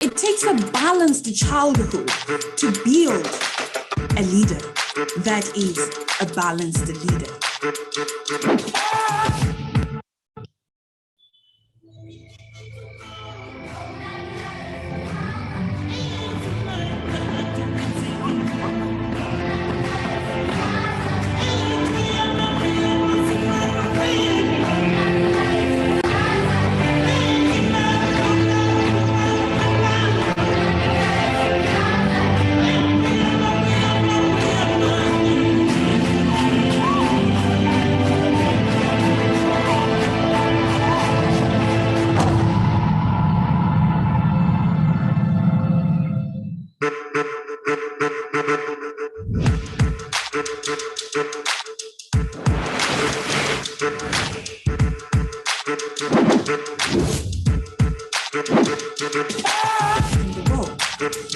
It takes a balanced childhood to build a leader that is a balanced leader.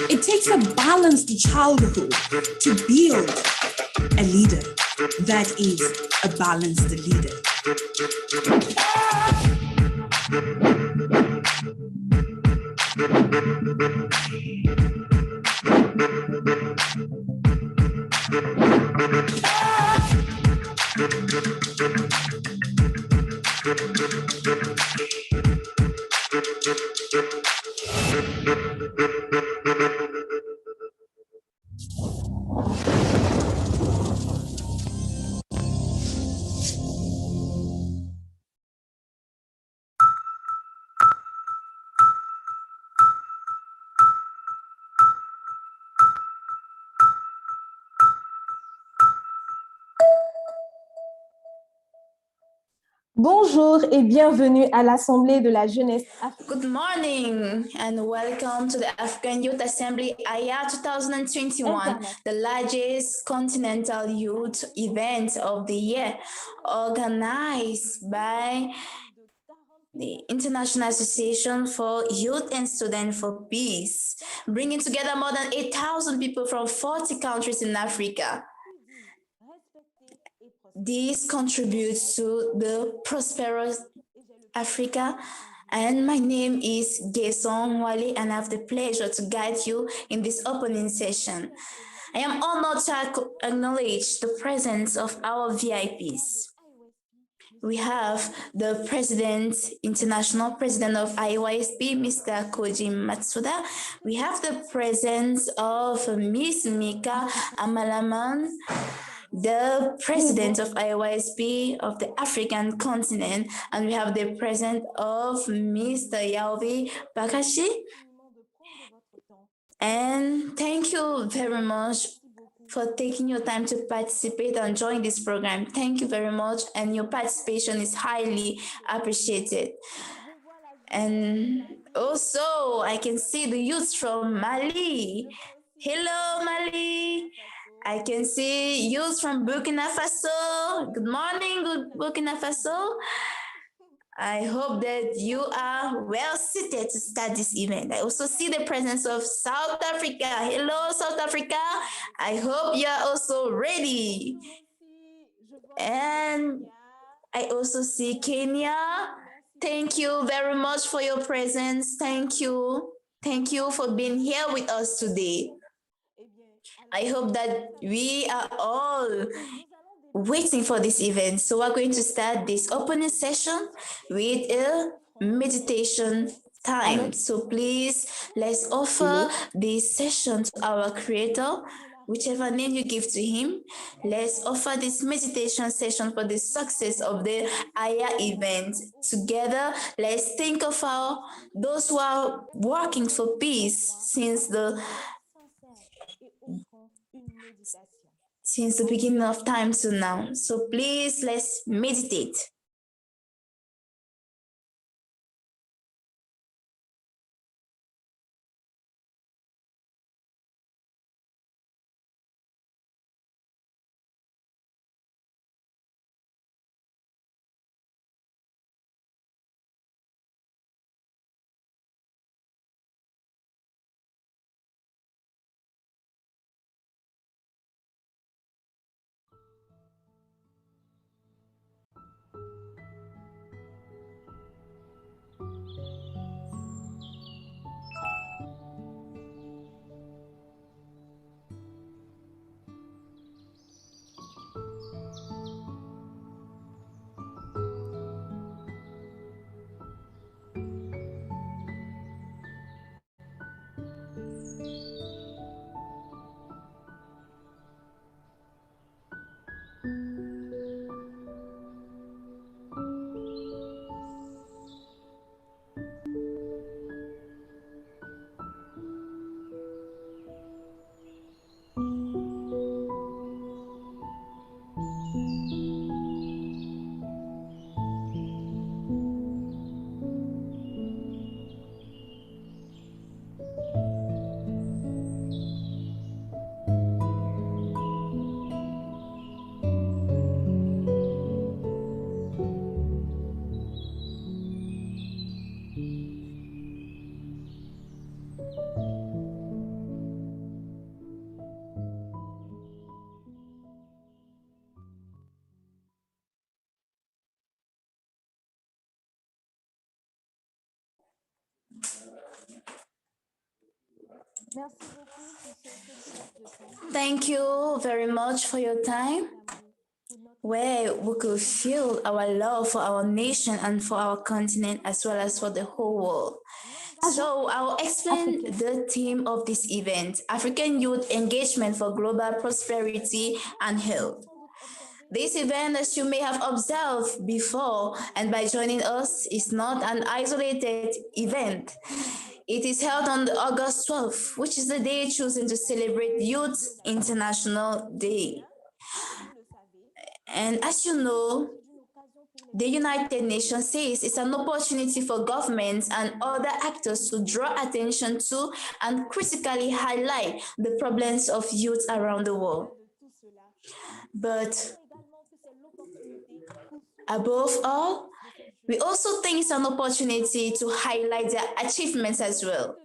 It takes a balanced childhood to build a leader that is a balanced leader. Bonjour et bienvenue à l'Assemblée de la jeunesse africaine. Good morning and welcome to the African Youth Assembly IAYSP 2021, the largest continental youth event of the year, organized by the International Association for Youth and Students for Peace, bringing together more than 8,000 people from 40 countries in Africa. This contributes to the prosperous Africa. And my name is Gason Wale, and I have the pleasure to guide you in this opening session. I am honored to acknowledge the presence of our VIPs. We have the President, International President of IAYSP, Mr. Koji Matsuda. We have the presence of Ms. Mika Amalaman, the President of IAYSP of the African continent, and we have the presence of Mr. Yaobi Bakashi. And thank you very much for taking your time to participate and join this program. Thank you very much, and your participation is highly appreciated. And also, I can see the youth from Mali. Hello, Mali. I can see youth from Burkina Faso. Good morning, Burkina Faso. I hope that you are well seated to start this event. I also see the presence of South Africa. Hello, South Africa. I hope you are also ready. And I also see Kenya. Thank you very much for your presence. Thank you. Thank you for being here with us today. I hope that we are all waiting for this event. So we're going to start this opening session with a meditation time. So please, let's offer this session to our Creator, whichever name you give to Him. Let's offer this meditation session for the success of the AYA event. Together, let's think of those who are working for peace since the beginning of time to now. So please, let's meditate. Thank you very much for your time, where we could feel our love for our nation and for our continent as well as for the whole world. So I'll explain the theme of this event, African Youth Engagement for Global Prosperity and Health. This event, as you may have observed before, and by joining us, is not an isolated event. It is held on August 12th, which is the day chosen to celebrate Youth International Day. And as you know, the United Nations says it's an opportunity for governments and other actors to draw attention to and critically highlight the problems of youth around the world. But above all, we also think it's an opportunity to highlight their achievements as well.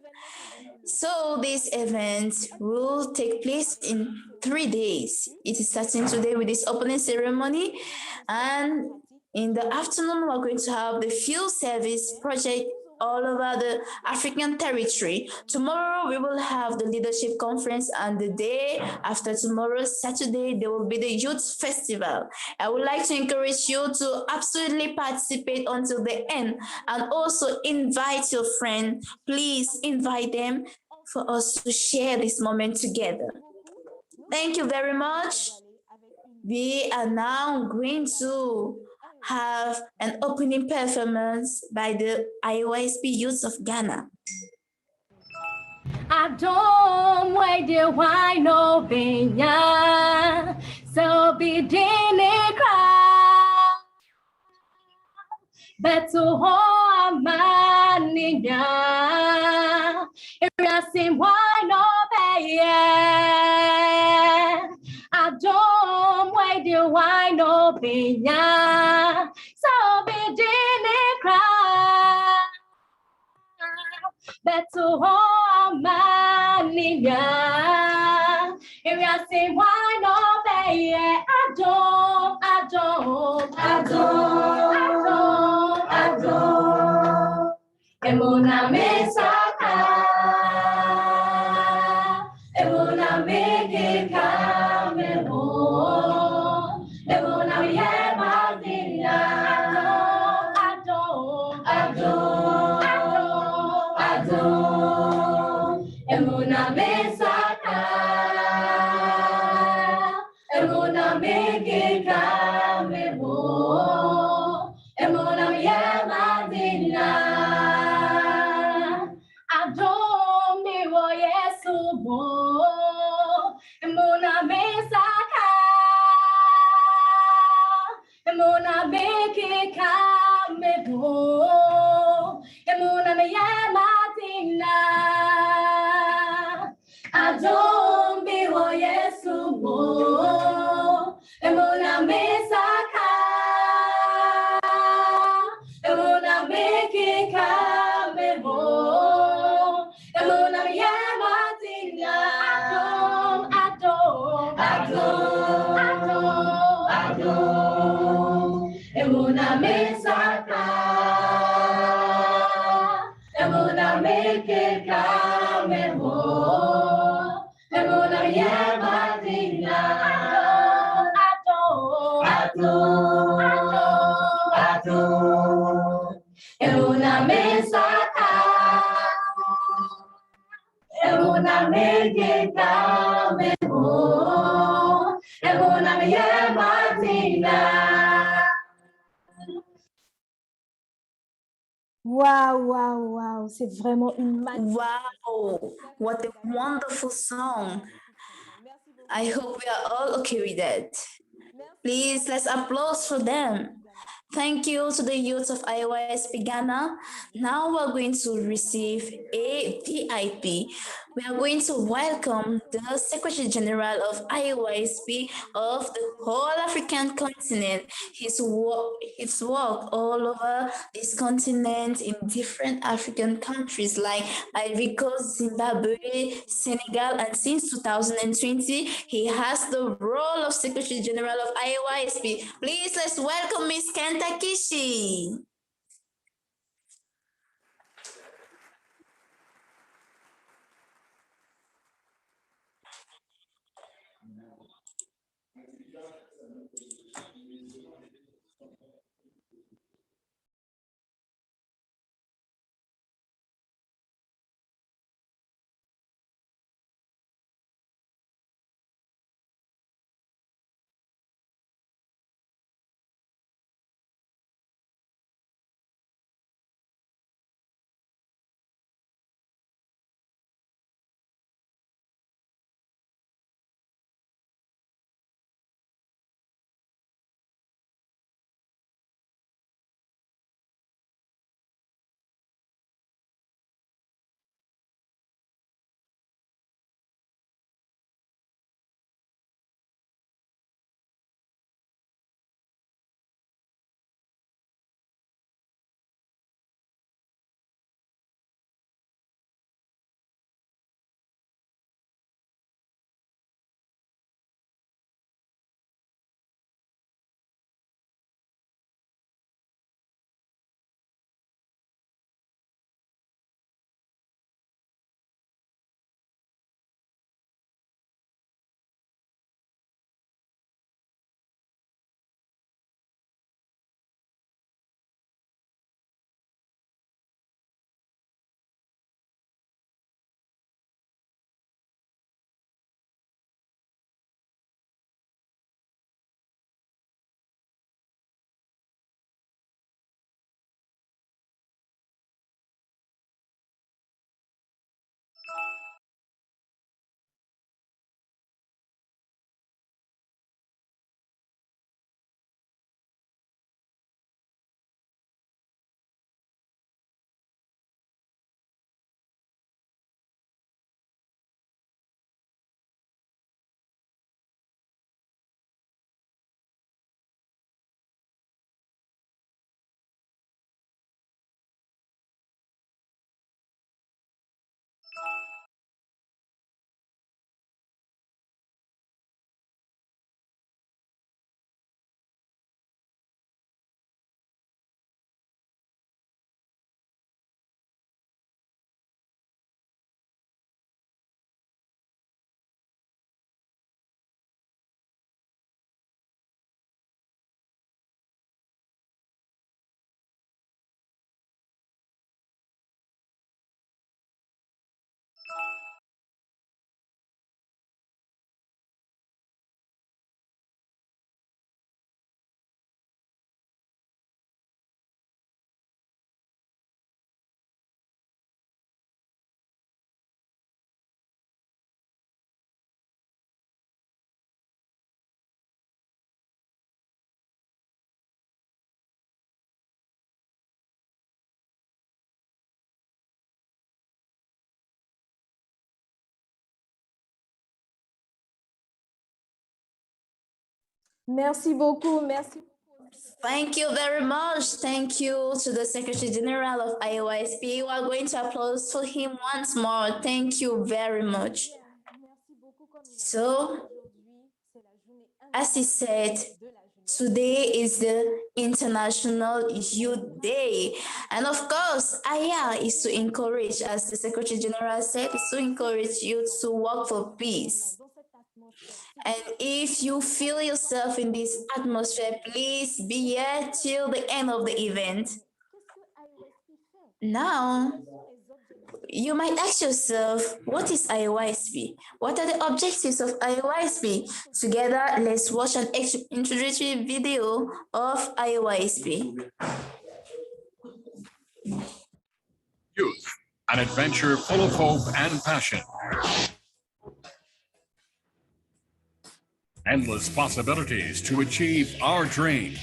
So this event will take place in 3 days. It is starting today with this opening ceremony, and in the afternoon we're going to have the field service project all over the African territory. Tomorrow we will have the leadership conference, and the day after tomorrow, Saturday, there will be the youth festival. I would like to encourage you to absolutely participate until the end, and also invite your friend. Please invite them for us to share this moment together. Thank you very much. We are now going to have an opening performance by the IAYSP Youth of Ghana. I don't wait the wine no benya, so be dini cry. But to hold maninya, if you see why no pay, I don't wait the wine no benya, so be dini cry. Beto maninya, if you say why no pay, I don't. Emuna mesaka, emuna megeka memo, emuna yemadina, I don't. Emuna mesaka, emuna megeka memo, emuna yemadina. Adom mi wo Yesu mo, emuna mesaka, emuna megeka memo, emuna yemadina. Adom mi wo Yesu mo, emuna mesaka, emuna megeka memo, emuna yemadina. Adom, emuna mesaka, emuna megeka memo, emuna yemadina. Adom, emuna mesaka, emuna megeka memo, emuna yemadina. Wow, c'est vraiment une Wow, what a wonderful song. I hope we are all okay with that. Please, let's applause for them. Thank you to the youth of IAYSP Ghana. Now we're going to receive a VIP. We are going to welcome the Secretary General of IAYSP of the whole African continent. His work all over this continent in different African countries like Ivory Coast, Zimbabwe, Senegal, and since 2020, he has the role of Secretary General of IAYSP. Please, let's welcome Ms. Kentakishi. Merci beaucoup. Merci. Thank you very much. Thank you to the Secretary General of IAYSP. We are going to applause for him once more. Thank you very much. So, as he said, today is the International Youth Day. And of course, IA is to encourage, as the Secretary General said, is to encourage youth to work for peace. And if you feel yourself in this atmosphere, please be here till the end of the event. Now, you might ask yourself, what is IAYSP? What are the objectives of IAYSP? Together, let's watch an introductory video of IAYSP. Youth, an adventure full of hope and passion. Endless possibilities to achieve our dreams.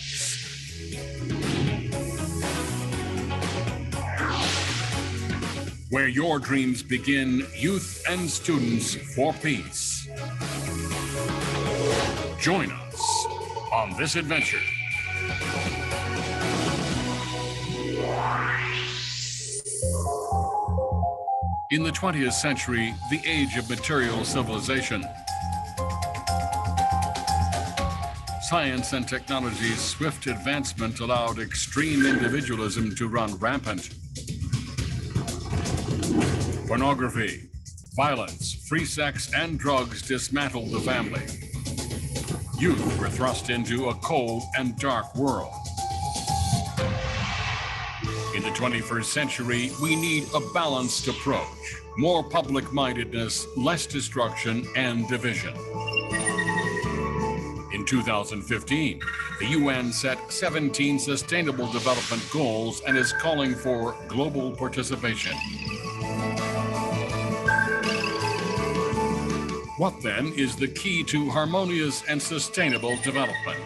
Where your dreams begin, youth and students for peace. Join us on this adventure. In the 20th century, the age of material civilization, science and technology's swift advancement allowed extreme individualism to run rampant. Pornography, violence, free sex, and drugs dismantled the family. Youth were thrust into a cold and dark world. In the 21st century, we need a balanced approach, more public-mindedness, less destruction and division. In 2015, the UN set 17 Sustainable Development Goals and is calling for global participation. What then is the key to harmonious and sustainable development?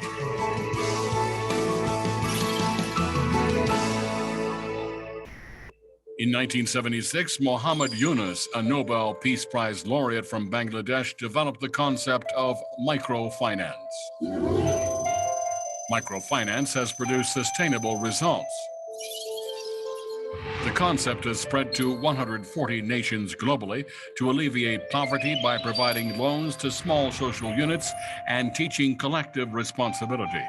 In 1976, Muhammad Yunus, a Nobel Peace Prize laureate from Bangladesh, developed the concept of microfinance. Microfinance has produced sustainable results. The concept has spread to 140 nations globally to alleviate poverty by providing loans to small social units and teaching collective responsibility.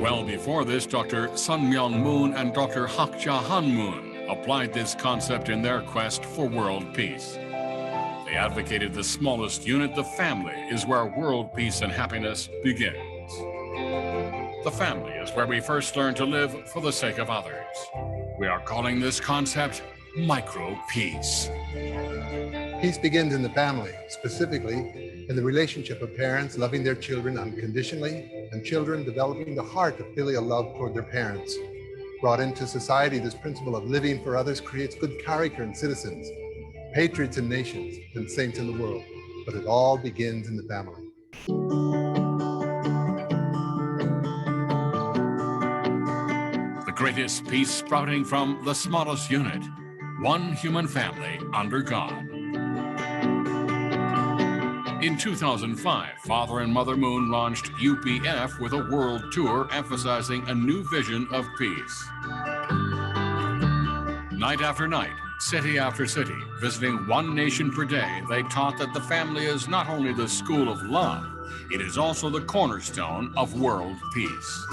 Well before this, Dr. Sun Myung Moon and Dr. Hak Ja Han Moon applied this concept in their quest for world peace. They advocated the smallest unit, the family, is where world peace and happiness begins. The family is where we first learn to live for the sake of others. We are calling this concept micro-peace. Peace begins in the family, specifically in the relationship of parents loving their children unconditionally and children developing the heart of filial love toward their parents. Brought into society, this principle of living for others creates good character in citizens, patriots in nations, and saints in the world. But it all begins in the family. The greatest peace sprouting from the smallest unit, one human family under God. In 2005, Father and Mother Moon launched UPF with a world tour emphasizing a new vision of peace. Night after night, city after city, visiting one nation per day, they taught that the family is not only the school of love, it is also the cornerstone of world peace.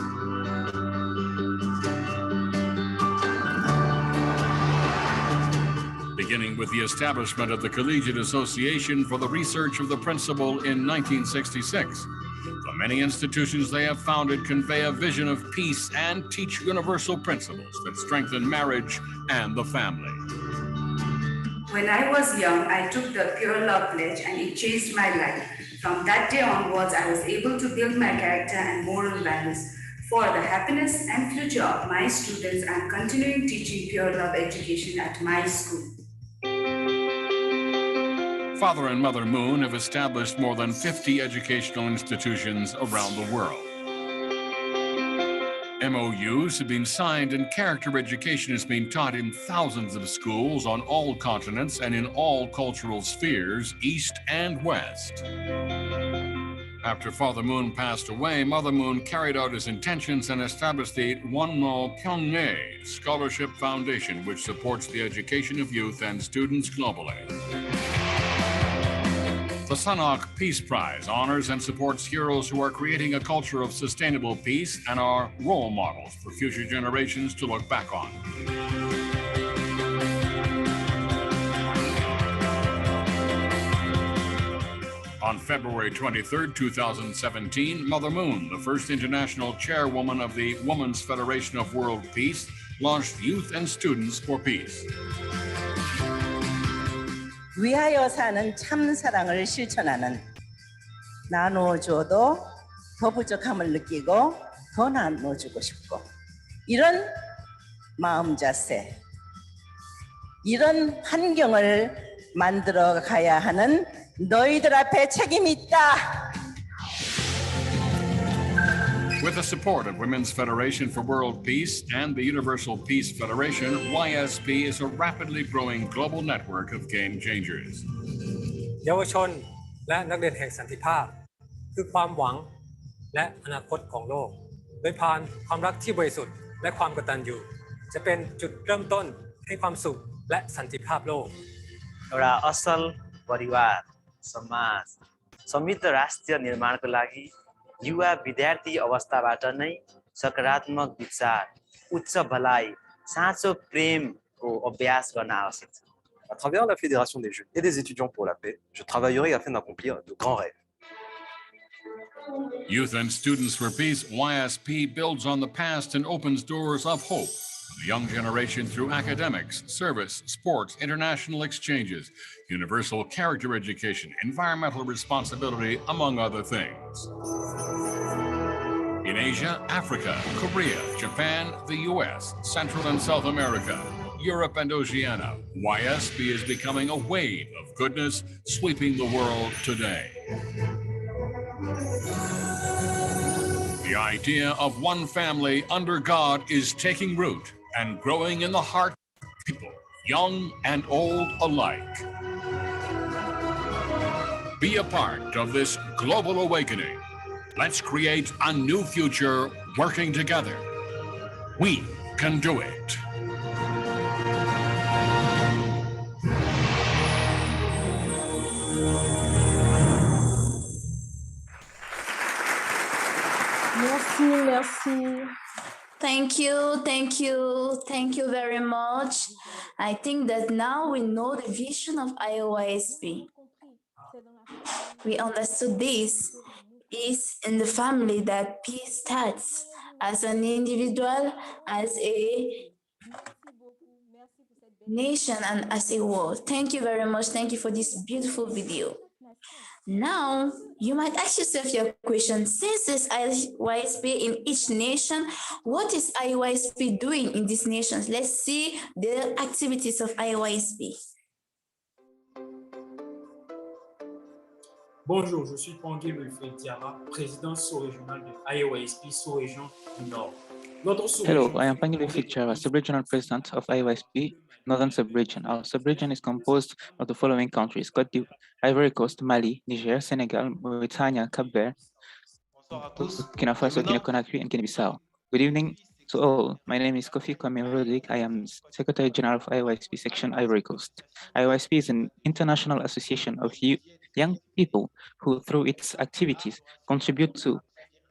Beginning with the establishment of the Collegiate Association for the Research of the Principle in 1966. The many institutions they have founded convey a vision of peace and teach universal principles that strengthen marriage and the family. When I was young, I took the Pure Love Pledge and it changed my life. From that day onwards, I was able to build my character and moral values. For the happiness and future of my students, I'm continuing teaching Pure Love education at my school. Father and Mother Moon have established more than 50 educational institutions around the world. MOUs have been signed and character education is being taught in thousands of schools on all continents and in all cultural spheres, East and West. After Father Moon passed away, Mother Moon carried out his intentions and established the Wonmo Pyongyang Scholarship Foundation, which supports the education of youth and students globally. The Sanok Peace Prize honors and supports heroes who are creating a culture of sustainable peace and are role models for future generations to look back on. On February 23, 2017, Mother Moon, the first international chairwoman of the Women's Federation of World Peace, launched Youth and Students for Peace. 위하여 사는 참 사랑을 실천하는 나눠줘도 더 부족함을 느끼고 더 나눠주고 싶고 이런 마음 자세 이런 환경을 만들어 가야 하는 너희들 앞에 책임이 있다. With the support of Women's Federation for World Peace and the Universal Peace Federation, YSP is a rapidly growing global network of game changers. เยาวชนและนักเรียนแห่งสันติภาพคือความหวังและอนาคตของโลกโดยผ่านความรักที่บริสุทธิ์และความกตัญญูจะเป็นจุดเริ่มต้นให้ความสุขและสันติภาพโลก एउटा असल परिवार समाज समृद्ध राष्ट्र निर्माणको लागि युवा विद्यार्थी अवस्थाबाट नै सकारात्मक विचार उच्च भलाइ साँचो प्रेमको अभ्यास गर्न आवश्यक छ À travers la Fédération des jeunes et des étudiants pour la paix, je travaillerai afin d'accomplir de grands rêves. Youth and Students for Peace, YSP, builds on the past and opens doors of hope for the young generation through academics, service, sports, international exchanges, universal character education, environmental responsibility, among other things. In Asia, Africa, Korea, Japan, the US, Central and South America, Europe and Oceania, YSP is becoming a wave of goodness sweeping the world today. The idea of one family under God is taking root and growing in the heart of people, young and old alike. Be a part of this global awakening. Let's create a new future working together. We can do it. Merci. Thank you very much. I think that now we know the vision of IAYSP. We understood this is in the family that peace starts as an individual, as a nation, and as a world. Thank you very much. Thank you for this beautiful video. Now, you might ask yourself your question, since there's IAYSP in each nation, what is IAYSP doing in these nations? Let's see the activities of IAYSP. Bonjour, je suis Pangé Wilfried Diarra, président sous-régional de IAYSP sous-région du Nord. Hello, I am Pangil Fichara, Sub-Regional President of IAYSP Northern Sub-Region. Our sub-region is composed of the following countries: Côte d'Ivoire, Ivory Coast, Mali, Niger, Senegal, Mauritania, Cap Verde, Burkina Faso, Guinea-Conakry, and Guinea-Bissau. Good evening to all. My name is Kofi Kwame Rodik. I am Secretary General of IAYSP Section Ivory Coast. IAYSP is an international association of young people who, through its activities, contribute to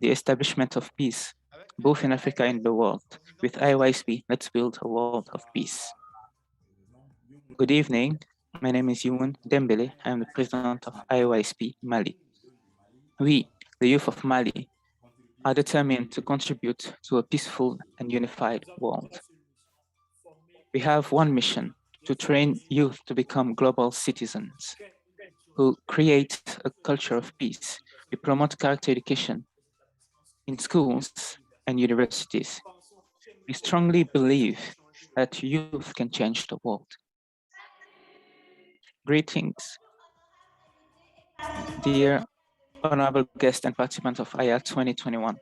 the establishment of peace, both in Africa and the world. With IAYSP, let's build a world of peace. Good evening. My name is Youn Dembele. I am the president of IAYSP Mali. We, the youth of Mali, are determined to contribute to a peaceful and unified world. We have one mission: to train youth to become global citizens who create a culture of peace. We promote character education in schools and universities. We strongly believe that youth can change the world. Greetings, dear honorable guests and participants of IA 2021.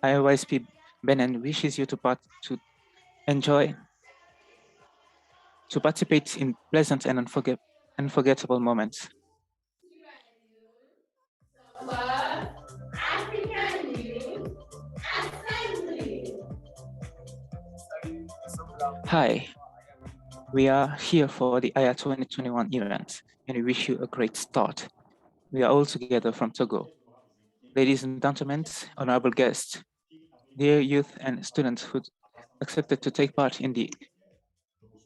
IAYSP Benin wishes you to participate in pleasant and unforgettable moments. Hi, we are here for the IA 2021 event, and we wish you a great start. We are all together from Togo. Ladies and gentlemen, honorable guests, dear youth and students who accepted to take part in the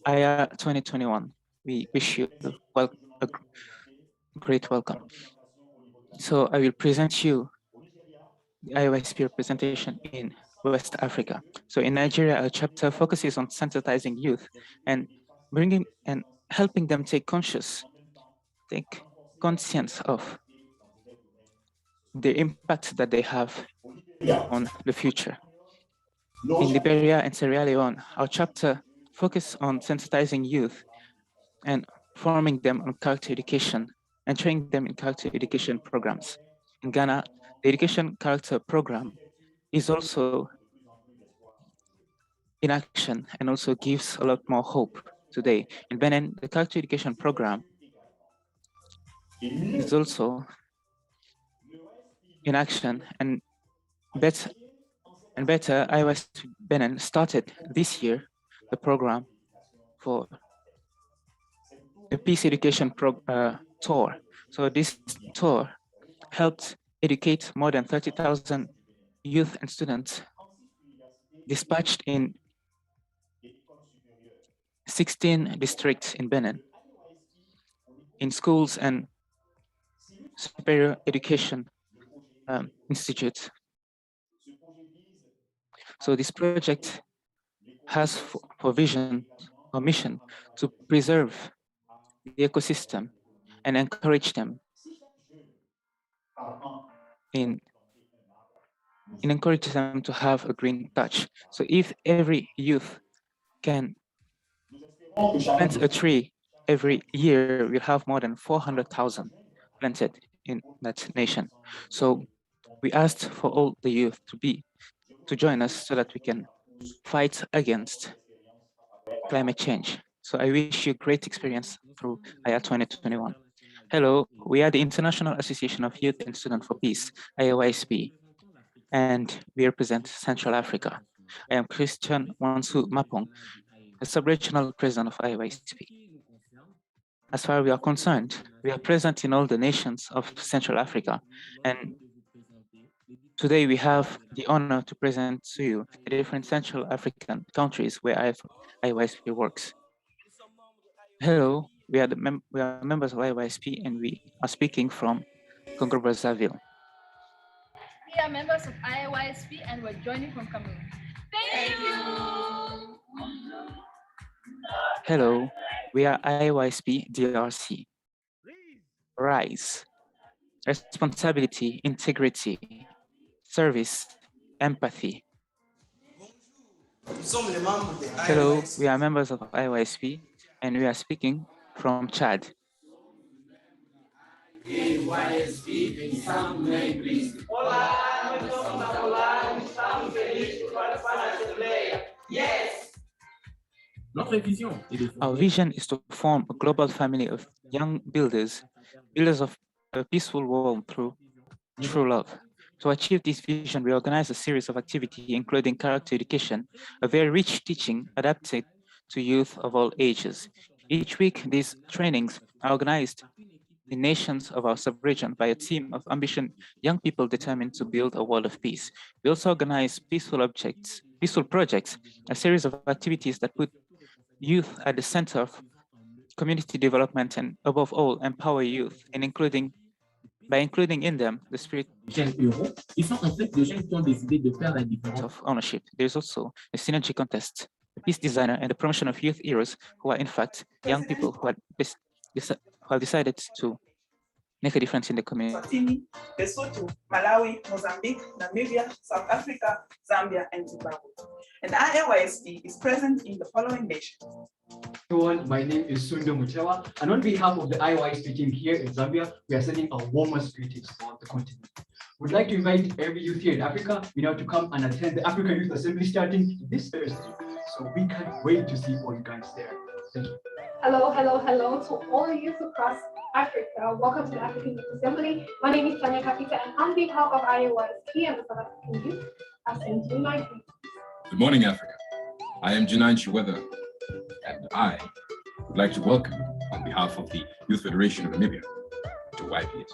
IA 2021, we wish you a great welcome. So I will present you the IAYSP representation in West Africa. So in Nigeria, our chapter focuses on sensitizing youth and bringing and helping them take conscience of the impact that they have on the future. In Liberia and Sierra Leone, our chapter focuses on sensitizing youth and forming them on character education and training them in character education programs. In Ghana, the education character program is also in action and also gives a lot more hope today. In Benin, the character education program is also in action, and better IAYSP Benin started this year the program for a peace education tour. So this tour helped educate more than 30,000 youth and students dispatched in 16 districts in Benin, in schools and superior education Institute. So this project has for vision or mission to preserve the ecosystem and encourage them in encourage them to have a green touch. So if every youth can plant a tree every year, we'll have more than 400,000 planted in that nation. So we asked for all the youth to join us so that we can fight against climate change. So I wish you great experience through IAYA 2021. Hello, we are the International Association of Youth and Students for Peace, IAYSP, and we represent Central Africa. I am Christian Wansu Mapong, the sub-regional president of IAYSP. As far as we are concerned, we are present in all the nations of Central Africa, and today we have the honor to present to you the different Central African countries where IAYSP works. Hello, we are members of IAYSP and we are speaking from Congo Brazzaville. We are members of IAYSP and we're joining from Cameroon. Thank you. Hello, we are IAYSP DRC. Rise, responsibility, integrity, service, empathy. Hello, we are members of IAYSP and we are speaking from Chad. Our vision is to form a global family of young builders of a peaceful world through true love. To achieve this vision, we organize a series of activities, including character education, a very rich teaching adapted to youth of all ages. Each week, these trainings are organized in nations of our sub-region by a team of ambitious young people determined to build a world of peace. We also organize peaceful projects, a series of activities that put youth at the center of community development and, above all, empower youth, and by including in them the spirit of ownership. There's also a synergy contest, a peace designer, and the promotion of youth heroes who are in fact young people who have decided to make a difference in the community. Lesotho, Malawi, Mozambique, Namibia, South Africa, Zambia, and Zimbabwe. And IAYSP is present in the following nations. Everyone, my name is Sundo Mutewa, and on behalf of the IAYSP team here in Zambia, we are sending our warmest greetings throughout the continent. We'd like to invite every youth here in Africa, to come and attend the African Youth Assembly starting this Thursday. So we can't wait to see all you guys there. Thank you. Hello to all youth across Africa. Welcome to the African Youth Assembly. My name is Tanya Kapita, and on behalf of IAYSP and the South African Youth, I send you my greetings. Good morning, Africa. I am Janine Chiweather, and I would like to welcome you on behalf of the Youth Federation of Namibia to YPS.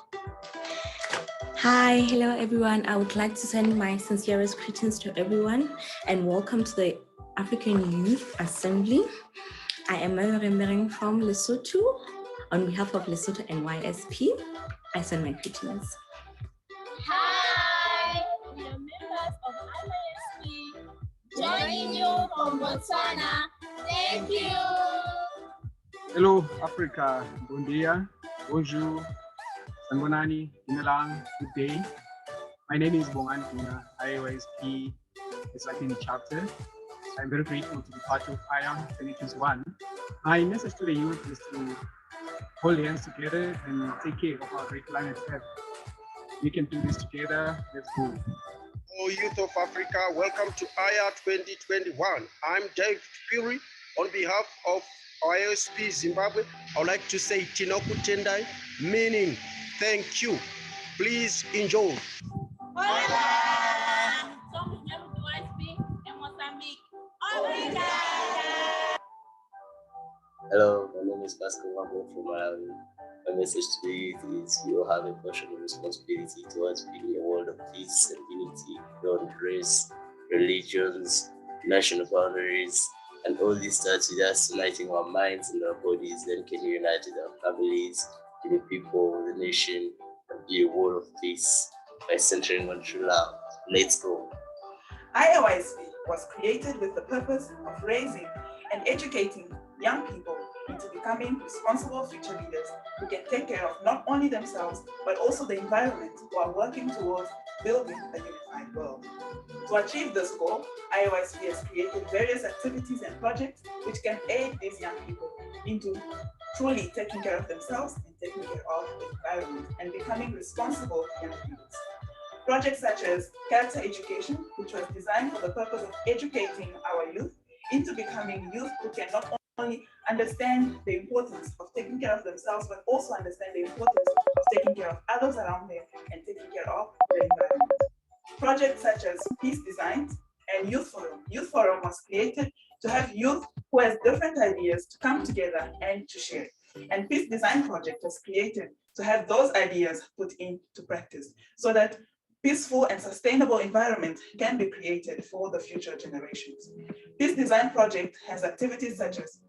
Hi, hello everyone. I would like to send my sincerest greetings to everyone and welcome to the African Youth Assembly. I am remembering from Lesotho. On behalf of Lesotho and YSP, I send my greetings. Hi, we are members of IAYSP, joining you from Botswana. Thank you. Hello, Africa. Bon dia, bonjour, sanbonani, inalang, good day. My name is Bongan Kuna, IAYSP, the second chapter. I'm very grateful to be part of IAM 2021. My message to the youth is to hold hands together and take care of our great planet Earth. We can do this together. Let's go. Hello, youth of Africa. Welcome to IAYA 2021. I'm David Fury. On behalf of IAYSP Zimbabwe, I would like to say Tinoku Tendai, meaning thank you. Please enjoy. Hello, my name is Pascal Wambo from Malawi. My message to the youth is we all have a personal responsibility towards building a world of peace and unity beyond race, religions, national boundaries, and all this starts with us uniting our minds and our bodies. Then can unite with our families, with the people, with the nation, and be a world of peace. by centering on true love. Let's go. IAYSP was created with the purpose of raising and educating young people into becoming responsible future leaders who can take care of not only themselves, but also the environment while working towards building a unified world. To achieve this goal, IAYSP has created various activities and projects which can aid these young people into truly taking care of themselves and taking care of the environment and becoming responsible young leaders. Projects such as character education, which was designed for the purpose of educating our youth into becoming youth who can not only understand the importance of taking care of themselves, but also understand the importance of taking care of others around them and taking care of the environment. Projects such as Peace Design and Youth Forum. Youth Forum was created to have youth who has different ideas to come together and to share. And Peace Design Project was created to have those ideas put into practice so that peaceful and sustainable environment can be created for the future generations. This design project has activities such as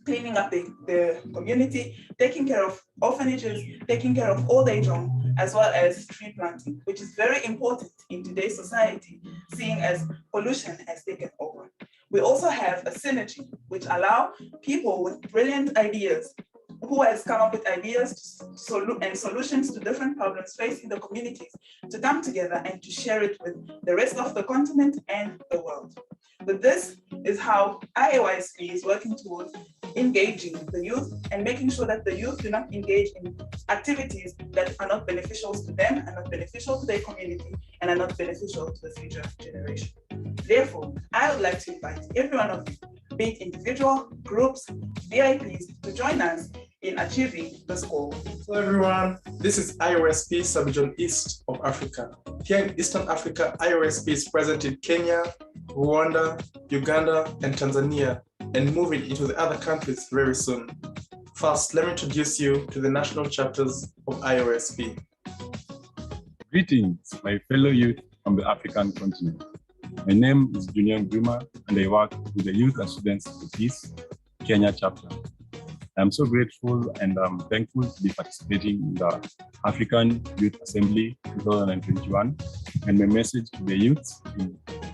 cleaning up the community, taking care of orphanages, taking care of old age home, as well as tree planting, which is very important in today's society, seeing as pollution has taken over. We also have a synergy, which allow people with brilliant ideas who has come up with ideas and solutions to different problems facing the communities to come together and to share it with the rest of the continent and the world. But this is how IAYSP is working towards engaging the youth and making sure that the youth do not engage in activities that are not beneficial to them, are not beneficial to their community, and are not beneficial to the future generation. Therefore, I would like to invite every one of you, be it individual, groups, VIPs, to join us in achieving this goal. Hello everyone, this is IAYSP Sub-Region East of Africa. Here in Eastern Africa, IAYSP is present in Kenya, Rwanda, Uganda, and Tanzania, and moving into the other countries very soon. First, let me introduce you to the national chapters of IAYSP. Greetings, my fellow youth from the African continent. My name is Junior Juma, and I work with the Youth and Students for Peace, Kenya chapter. I'm so grateful and I'm thankful to be participating in the African Youth Assembly 2021. And my message to the youth is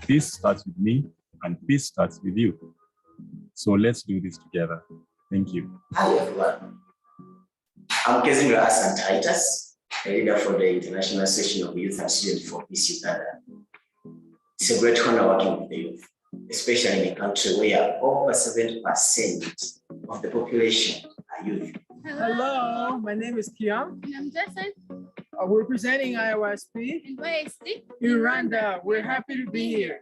peace starts with me and peace starts with you. So let's do this together. Thank you. Hi everyone. I'm Kezinga Hassan Titus, a leader for the International Session of Youth and Students for Peace Uganda. It's a great honor working with the youth, especially in a country where over 70% of the population are youth. Hello, my name is Kian. And I'm Jason. We're representing IAYSP And YSP. in Rwanda. We're happy to be here.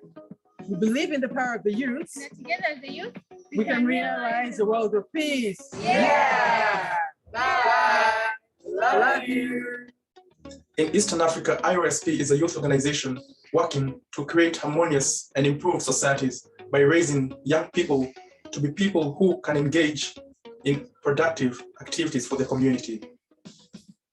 We believe in the power of the youth. And together as the youth, We can realize a world of peace. Yeah. Bye. Love you. In Eastern Africa, IAYSP is a youth organization working to create harmonious and improved societies by raising young people to be people who can engage in productive activities for the community.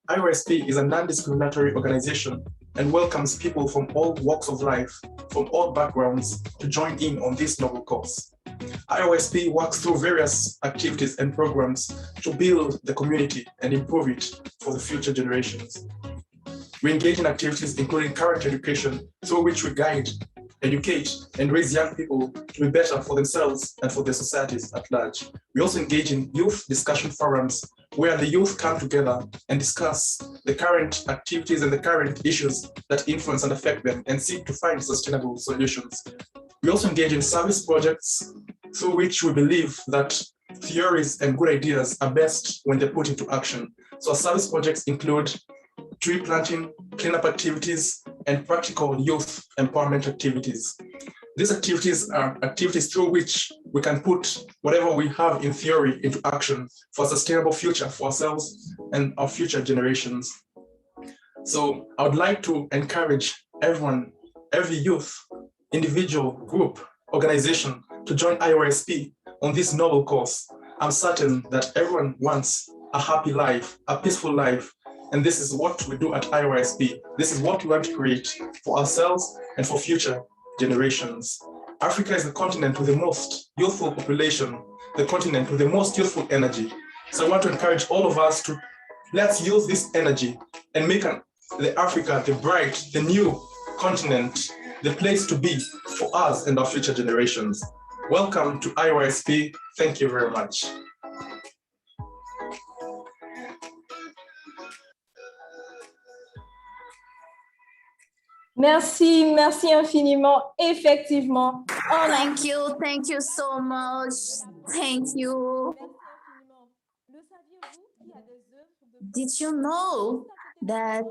IAYSP is a non-discriminatory organization and welcomes people from all walks of life, from all backgrounds, to join in on this noble cause. IAYSP works through various activities and programs to build the community and improve it for the future generations. We engage in activities including character education, through which we guide, educate, and raise young people to be better for themselves and for their societies at large. We also engage in youth discussion forums where the youth come together and discuss the current activities and the current issues that influence and affect them and seek to find sustainable solutions. We also engage in service projects through which we believe that theories and good ideas are best when they're put into action. So our service projects include tree planting, cleanup activities, and practical youth empowerment activities. These activities are activities through which we can put whatever we have in theory into action for a sustainable future for ourselves and our future generations. So I would like to encourage everyone, every youth, individual, group, organization to join IAYSP on this noble cause. I'm certain that everyone wants a happy life, a peaceful life, and this is what we do at IAYSP. This is what we want to create for ourselves and for future generations. Africa is the continent with the most youthful population, the continent with the most youthful energy. So I want to encourage all of us to let's use this energy and make an the Africa, the bright, the new continent, the place to be for us and our future generations. Welcome to IAYSP. Thank you very much. Merci, merci infiniment. Effectivement. Thank you so much. Thank you. Did you know that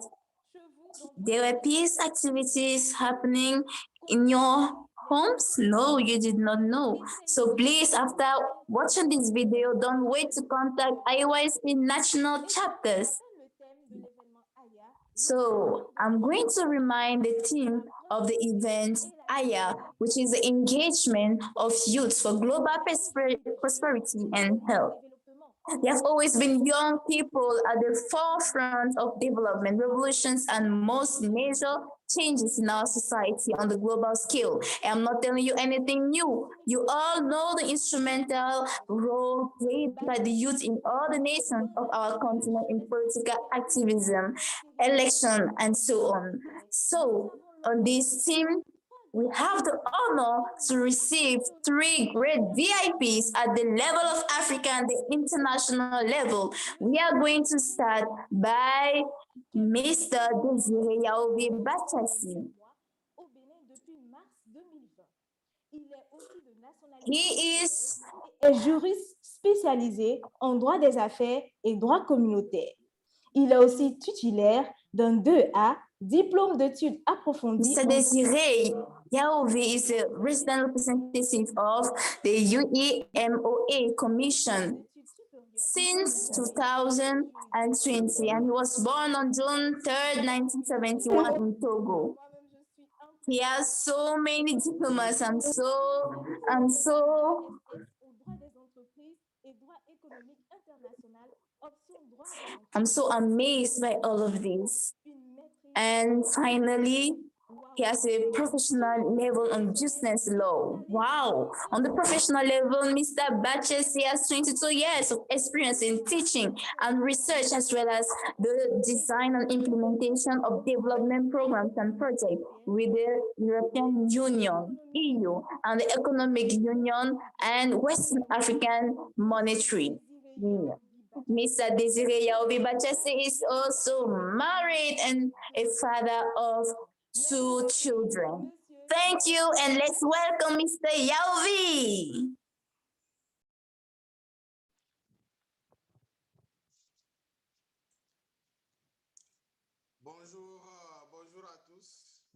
there were peace activities happening in your homes? No, you did not know. So please, after watching this video, don't wait to contact IAYSP national chapters. So I'm going to remind the theme of the event, AYA, which is the engagement of youth for global prosperity and health. There have always been young people at the forefront of development, revolutions, and most major changes in our society on the global scale. I'm not telling you anything new. You all know the instrumental role played by the youth in all the nations of our continent in political activism, election, and so on. So, on this team, we have the honor to receive three great VIPs at the level of Africa and the international level. We are going to start by Mr. Desiré Yaobi Bachassi. He is un juriste spécialisé en droit des affaires et droit communautaire. Il est aussi titulaire d'un 2A, diplôme d'études approfondies. Mr. Desiré Yaovi is a resident representative of the UEMOA Commission since 2020, and he was born on June 3rd, 1971 in Togo. He has so many diplomas. I'm so amazed by all of this. And finally, he has a professional level on business law. Wow. On the professional level, Mr. Bachessi has 22 years of experience in teaching and research, as well as the design and implementation of development programs and projects with the European Union, EU, and the Economic Union and Western African Monetary Union. Mr. Desiré Yaobi Bachessi is also married and a father of 2 children. Thank you, and let's welcome Mr. Yaovi.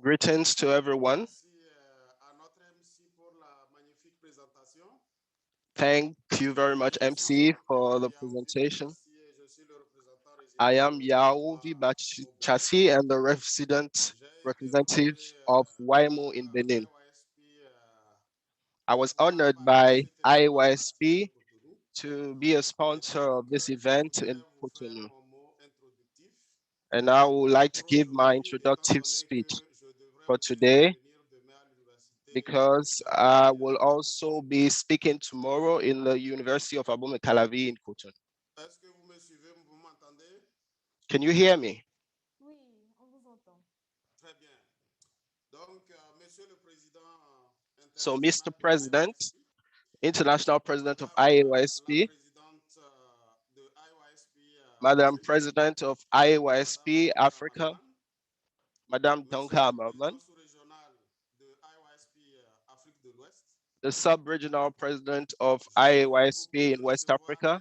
Greetings to everyone. Thank you very much, MC, for the presentation. I am Yaovi Bachassi and the representative of YMO in Benin. I was honored by IAYSP to be a sponsor of this event in Cotonou. And I would like to give my introductory speech for today, because I will also be speaking tomorrow in the University of Abomey-Calavi in Cotonou. Can you hear me? So, Mr. President, International President of IAYSP, Madam President of IAYSP-Africa, Madam Donka Amarman, the Sub-Regional President of IAYSP in West Africa,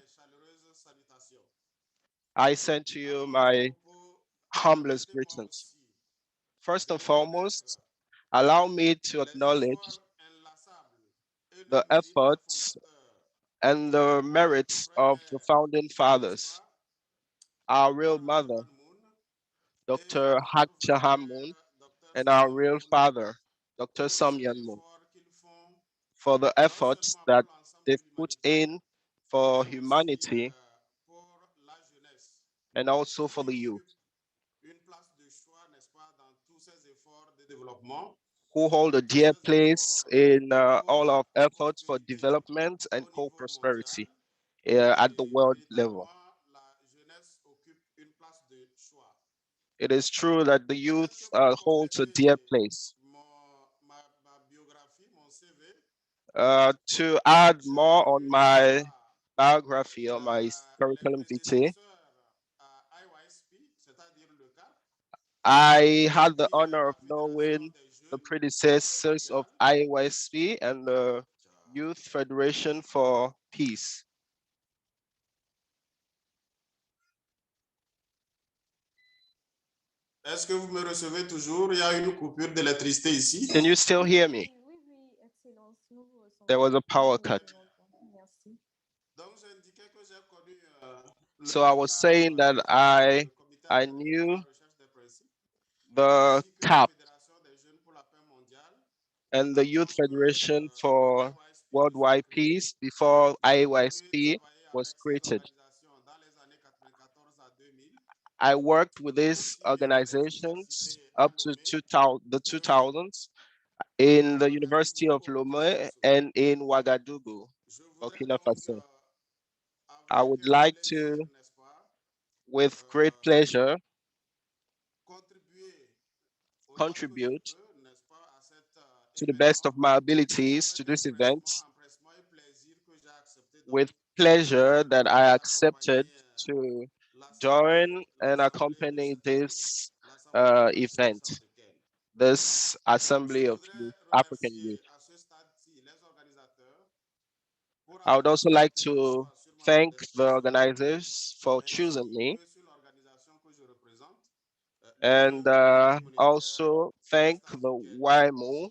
I send to you my humblest greetings. First and foremost, allow me to acknowledge the efforts and the merits of the founding fathers, our real mother, Dr. Hak Jahan Moon, and our real father, Dr. Samyan Moon, for the efforts that they've put in for humanity and also for the youth, who hold a dear place in all our efforts for development and co-prosperity at the world level. It is true that the youth holds a dear place. To add more on my biography or my curriculum vitae, I had the honor of knowing the predecessors of IAYSP and the Youth Federation for Peace. Est-ce que vous me recevez toujours? Il y a une coupure d'électricité ici. Can you still hear me? There was a power cut. So I was saying that I knew the CAP and the Youth Federation for Worldwide Peace before IAYSP was created. I worked with these organizations up to the 2000s in the University of Lomé and in Ouagadougou, Burkina Faso. I would like to, with great pleasure, contribute to the best of my abilities to this event with pleasure that I accepted to join and accompany this event, this Assembly of Youth, African Youth. I would also like to thank the organizers for choosing me and also thank the YMO.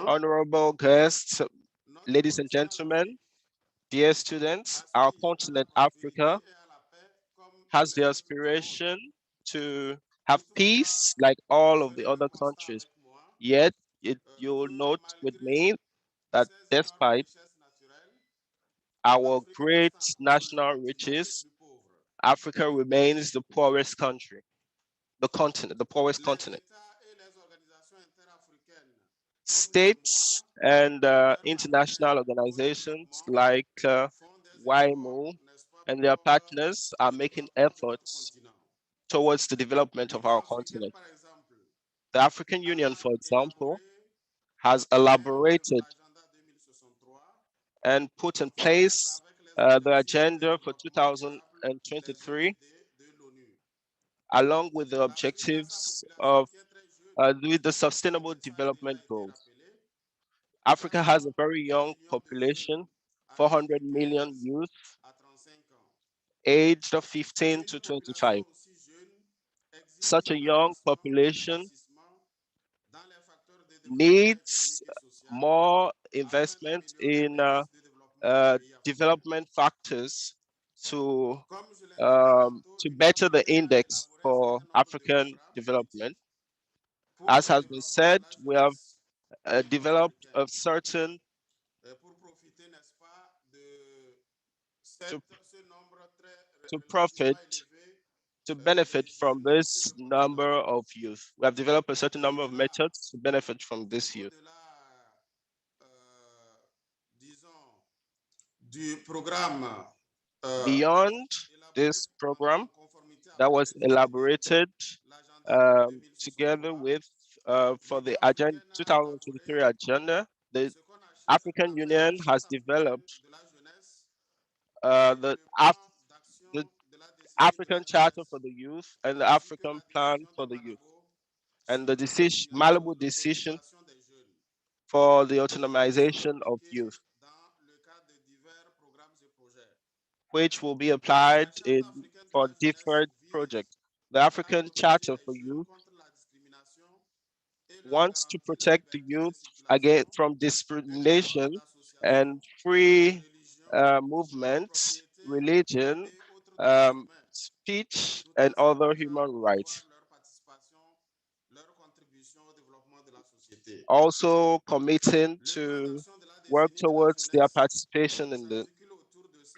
Honorable guests, ladies and gentlemen, dear students, our continent, Africa, has the aspiration to have peace like all of the other countries. Yet, you'll note with me that despite our great national riches, Africa remains the poorest country, the continent, the poorest continent. States and international organizations like YMO and their partners are making efforts towards the development of our continent. The African Union, for example, has elaborated and put in place the agenda for 2023, along with the objectives of with the Sustainable Development Goals. Africa has a very young population, 400 million youth, aged 15 to 25. Such a young population needs more investment in development factors to better the index for African development. As has been said, we have developed a certain to profit, to benefit from this number of youth. We have developed a certain number of methods to benefit from this youth. Beyond this program that was elaborated together with for the agenda 2023 agenda, the African Union has developed the African Charter for the Youth and the African Plan for the Youth, and the Malibu decision for the autonomization of youth, which will be applied for different projects. The African Charter for Youth wants to protect the youth from discrimination and free movement, religion, speech, and other human rights. Also committing to work towards their participation in the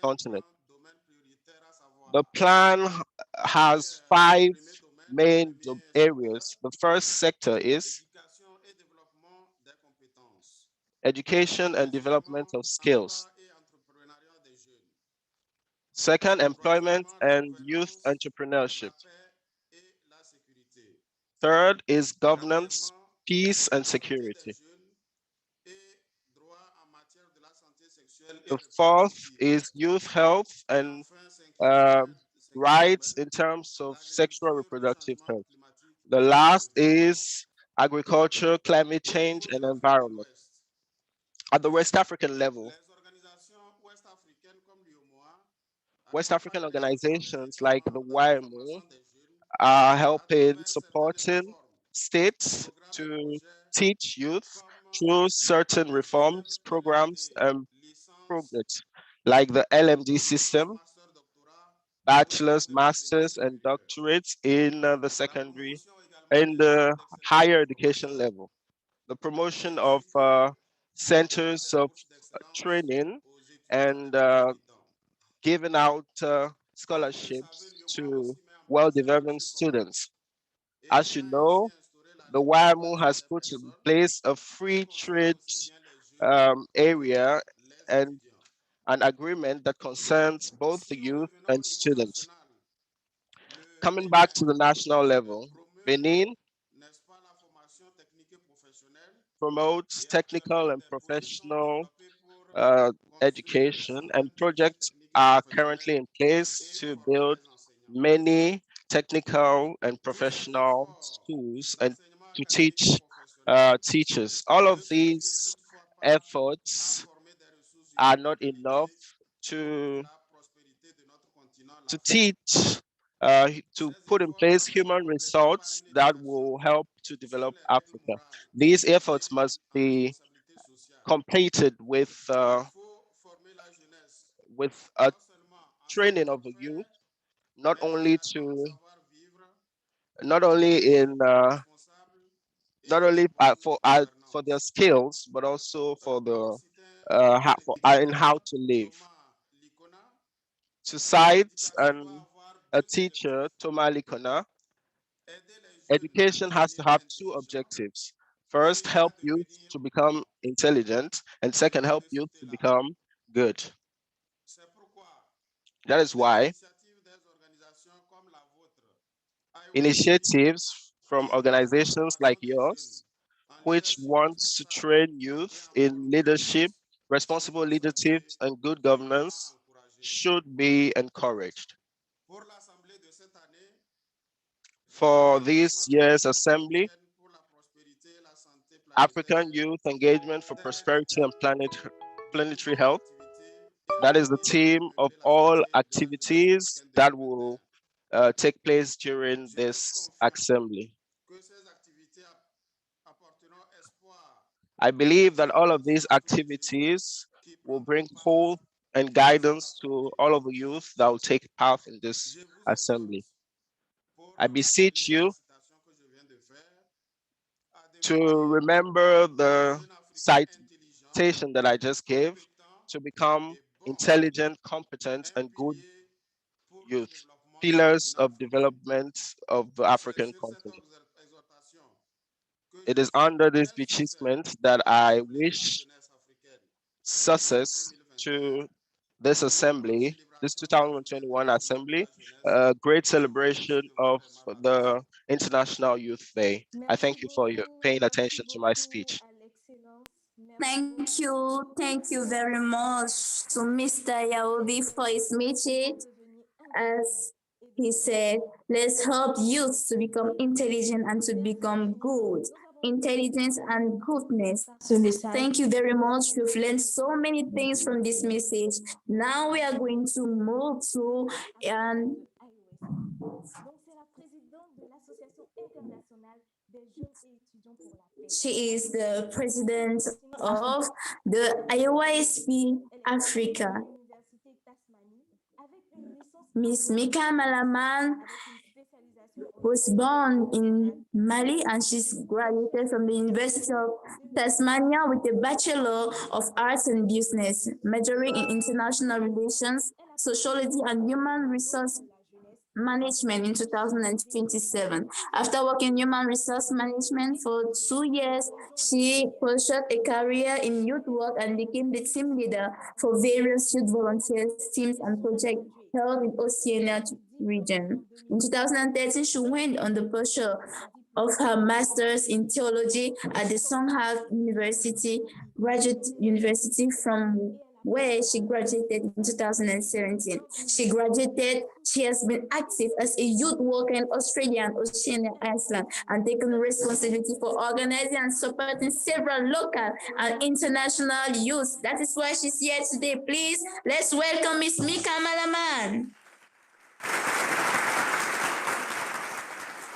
continent. The plan has 5 main areas. The first sector is education and development of skills. Second, employment and youth entrepreneurship. Third is governance, peace, and security. The fourth is youth health and rights in terms of sexual reproductive health. The last is agriculture, climate change, and environment. At the West African level, West African organizations like the YMO are helping, supporting states to teach youth through certain reforms, programs, and programs, like the LMD system, bachelor's, master's, and doctorates in the secondary and the higher education level. The promotion of centers of training and giving out scholarships to well-deserving students. As you know, the YMO has put in place a free trade area and an agreement that concerns both the youth and students. Coming back to the national level, Benin promotes technical and professional education, and projects are currently in place to build many technical and professional schools and to teach teachers. All of these efforts are not enough to teach, to put in place human resources that will help to develop Africa. These efforts must be completed with a training of the youth, not only in not only for their skills, but also for the in how to live. To cite a teacher, Thomas Likona, education has to have two objectives. First, help youth to become intelligent, and second, help youth to become good. That is why initiatives from organizations like yours, which wants to train youth in leadership, responsible leadership, and good governance, should be encouraged. For this year's assembly, African Youth Engagement for Prosperity and Planetary Health, that is the theme of all activities that will take place during this assembly. I believe that all of these activities will bring hope and guidance to all of the youth that will take part in this assembly. I beseech you to remember the citation that I just gave, to become intelligent, competent, and good youth, pillars of development of the African continent. It is under this achievement that I wish success to this assembly, this 2021 assembly, a great celebration of the International Youth Day. I thank you for your paying attention to my speech. Thank you very much to Mr. Yaobi for his message. As he said, let's help youth to become intelligent and to become good. Intelligence and goodness. Thank you very much. We've learned so many things from this message. Now we are going to move to she is the president of the IAYSP-Africa. Miss Mika Malaman was born in Mali and she's graduated from the University of Tasmania with a Bachelor of Arts in Business, majoring in International Relations, Sociology and Human Resource Management in 2027. After working in human resource management for 2 years, she pursued a career in youth work and became the team leader for various youth volunteers, teams, and projects held in Oceania region. In 2013, she went on the pursuit of her master's in theology at the Songhai University, Graduate University, from where she graduated in 2017. She has been active as a youth worker in Australia and Oceania, Iceland, and taken responsibility for organizing and supporting several local and international youth. That is why she's here today. Please, let's welcome Miss Mika Malaman.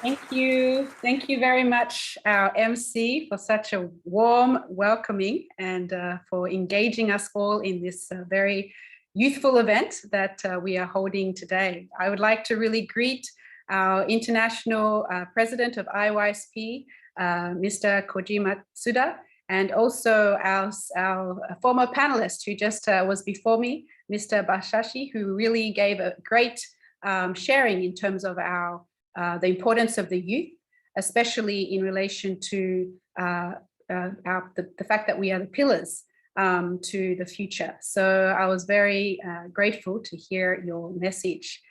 Thank you. Thank you very much, our MC, for such a warm welcoming and for engaging us all in this very youthful event that we are holding today. I would like to really greet our international president of IAYSP, Mr. Kojima Tsuda, and also our former panelist who just was before me, Mr. Bashashi, who really gave a great sharing in terms of the importance of the youth, especially in relation to the fact that we are the pillars to the future. So I was very grateful to hear your message.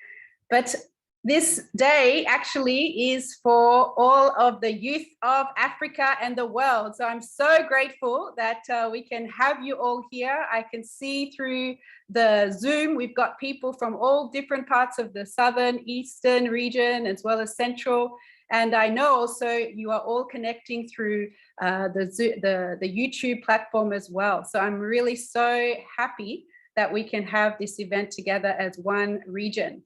But this day actually is for all of the youth of Africa and the world. So I'm so grateful that we can have you all here. I can see through the Zoom, we've got people from all different parts of the southern, eastern region, as well as central. And I know also you are all connecting through the YouTube platform as well. So I'm really so happy that we can have this event together as one region.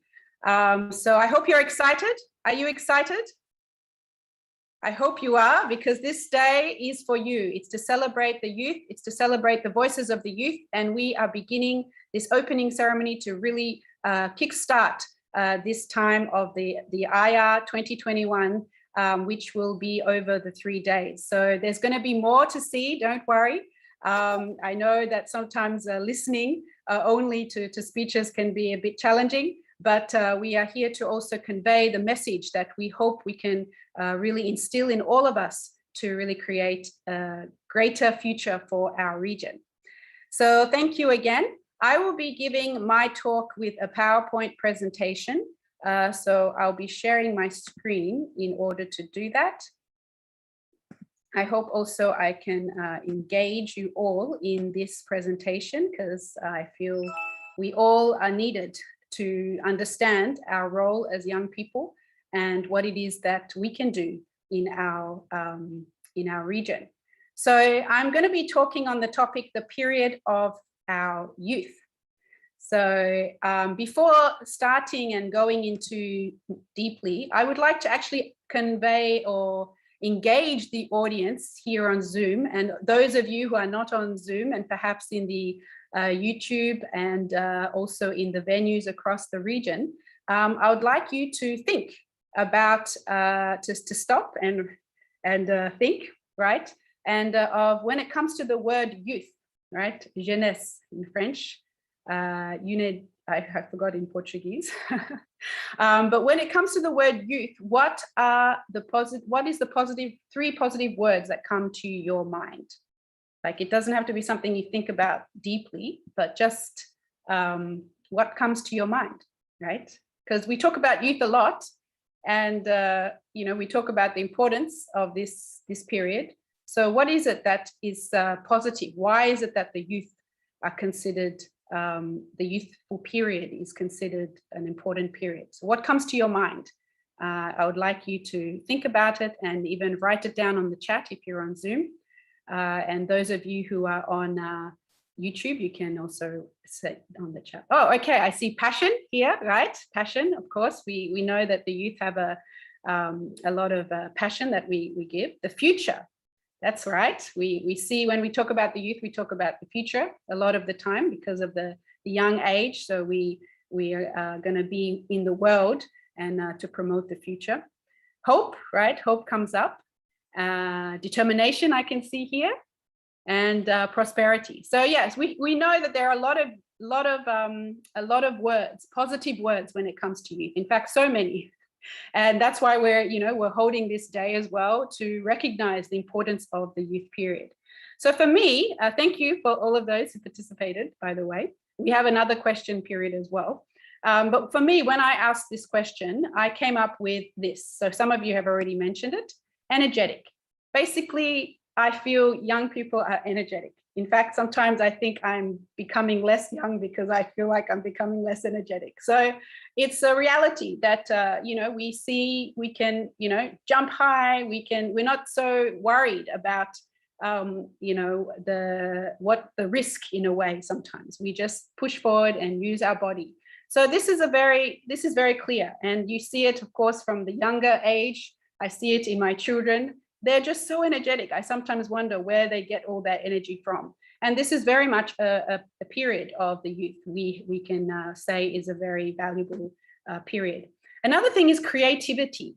So I hope you're excited. Are you excited? I hope you are, because this day is for you. It's to celebrate the youth. It's to celebrate the voices of the youth. And we are beginning this opening ceremony to really kickstart this time of the IR 2021, which will be over the 3 days. So there's going to be more to see, don't worry. I know that sometimes listening only to speeches can be a bit challenging, but we are here to also convey the message that we hope we can really instill in all of us to really create a greater future for our region. So thank you again. I will be giving my talk with a PowerPoint presentation. So I'll be sharing my screen in order to do that. I hope also I can engage you all in this presentation, because I feel we all are needed to understand our role as young people and what it is that we can do in our region. So I'm going to be talking on the topic, the period of our youth. So before starting and going into deeply, I would like to actually convey or engage the audience here on Zoom, and those of you who are not on Zoom and perhaps in the YouTube and also in the venues across the region, I would like you to think about, to stop and think, right? And of when it comes to the word youth, right? Jeunesse in French, I forgot in Portuguese. But when it comes to the word youth, what is the three positive words that come to your mind? Like, it doesn't have to be something you think about deeply, but just what comes to your mind, right? Because we talk about youth a lot, and we talk about the importance of this period. So what is it that is positive? Why is it that the youth are considered, the youthful period is considered an important period? So what comes to your mind? I would like you to think about it and even write it down on the chat if you're on Zoom. And those of you who are on YouTube, you can also say on the chat. Oh, okay, I see passion here, right? Passion, of course. We know that the youth have a lot of passion that we give. The future, that's right. We see when we talk about the youth, we talk about the future a lot of the time because of the young age. So we are going to be in the world and to promote the future. Hope, right? Hope comes up. Determination, I can see here, and prosperity. So yes, we know that there are a lot of words, positive words when it comes to youth. In fact, so many, and that's why we're holding this day as well to recognize the importance of the youth period. So for me, thank you for all of those who participated. By the way, we have another question period as well. But for me, when I asked this question, I came up with this. So some of you have already mentioned it, energetic. Basically, I feel young people are energetic. In fact, sometimes I think I'm becoming less young because I feel like I'm becoming less energetic. So it's a reality that, we see, we can, jump high, we're not so worried about, the risk in a way. Sometimes we just push forward and use our body. So this is very clear. And you see it, of course, from the younger age. I see it in my children. They're just so energetic. I sometimes wonder where they get all that energy from. And this is very much a period of the youth we can say is a very valuable period. Another thing is creativity.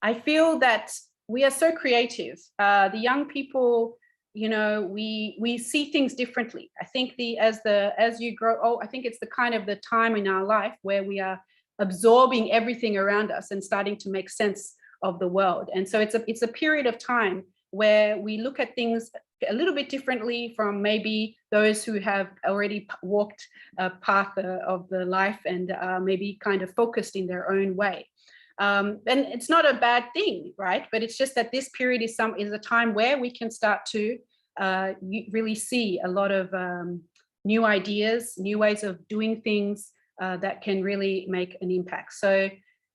I feel that we are so creative. The young people, we see things differently. I think as you grow old, I think it's the kind of the time in our life where we are absorbing everything around us and starting to make sense of the world. And so it's a period of time where we look at things a little bit differently from maybe those who have already walked a path of the life and maybe kind of focused in their own way. And it's not a bad thing, right? But it's just that this period is a time where we can start to really see a lot of new ideas, new ways of doing things that can really make an impact. So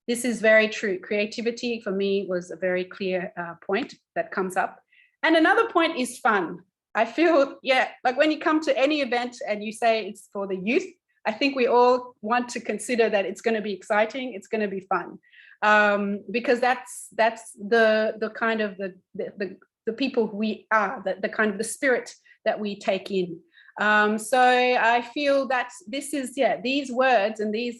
this is very true. Creativity for me was a very clear point that comes up. And another point is fun. I feel, like when you come to any event and you say it's for the youth, I think we all want to consider that it's going to be exciting, it's going to be fun. Because that's the kind of the people we are, the kind of the spirit that we take in. So I feel that this is, these words and this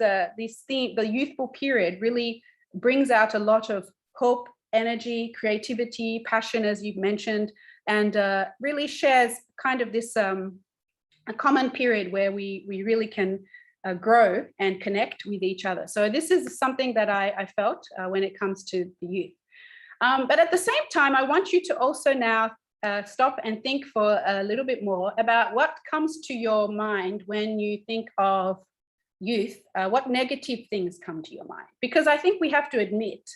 theme, the youthful period really brings out a lot of hope, energy, creativity, passion, as you've mentioned, and really shares kind of this a common period where we really can grow and connect with each other. So this is something that I felt when it comes to the youth. But at the same time, I want you to also now stop and think for a little bit more about what comes to your mind when you think of youth. What negative things come to your mind? Because I think we have to admit,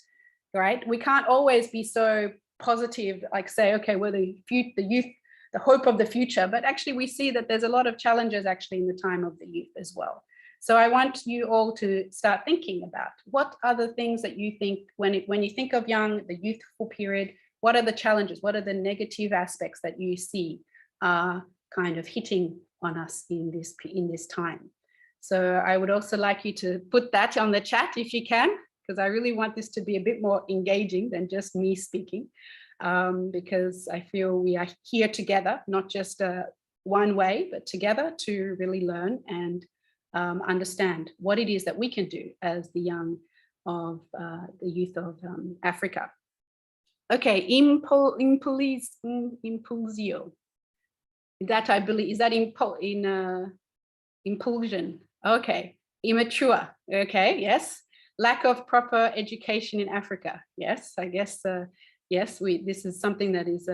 right, we can't always be so positive, like say, okay, we're the youth, the hope of the future, but actually we see that there's a lot of challenges actually in the time of the youth as well. So I want you all to start thinking about what are the things that you think when you think of young, the youthful period, what are the challenges? What are the negative aspects that you see kind of hitting on us in this time? So I would also like you to put that on the chat if you can, because I really want this to be a bit more engaging than just me speaking, because I feel we are here together, not just one way, but together to really learn and understand what it is that we can do as the young of the youth of Africa. Okay, impulsio. That I believe, is that impulsion? Okay, immature. Okay, yes. Lack of proper education in Africa. Yes, I guess, yes, this is something that is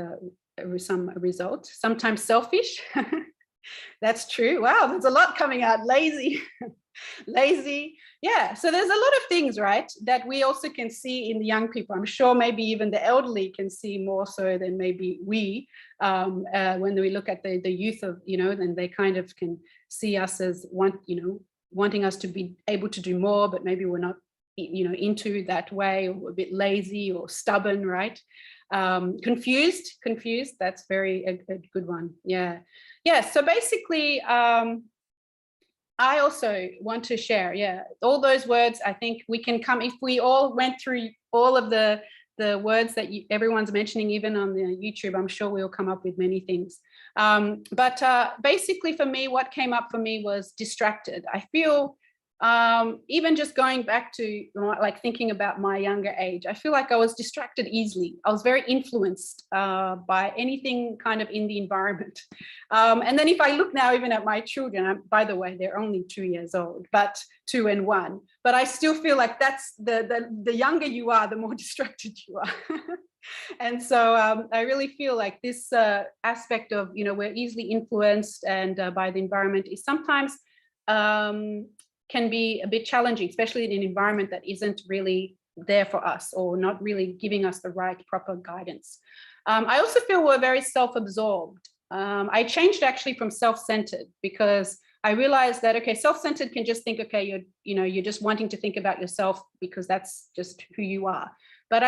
some result. Sometimes selfish. That's true. Wow, there's a lot coming out. Lazy. Lazy. Yeah, so there's a lot of things, right, that we also can see in the young people. I'm sure maybe even the elderly can see more so than maybe we, when we look at the youth of, then they kind of can see us as wanting us to be able to do more, but maybe we're not, into that way, or a bit lazy or stubborn, right? Confused, that's a good one. Yeah. So basically, I also want to share, all those words. I think we can come, if we all went through all of the words that everyone's mentioning, even on the YouTube, I'm sure we'll come up with many things. But basically for me, what came up for me was distracted. I feel, even just going back to like thinking about my younger age, I feel like I was distracted easily. I was very influenced by anything kind of in the environment. And then if I look now even at my children, by the way, they're only 2 years old, but 2 and 1, but I still feel like that's the younger you are, the more distracted you are. And so I really feel like this aspect of, we're easily influenced and by the environment is sometimes can be a bit challenging, especially in an environment that isn't really there for us or not really giving us the right proper guidance. I also feel we're very self-absorbed. I changed actually from self-centered because I realized that, okay, self-centered can just think, okay, you're just wanting to think about yourself because that's just who you are. But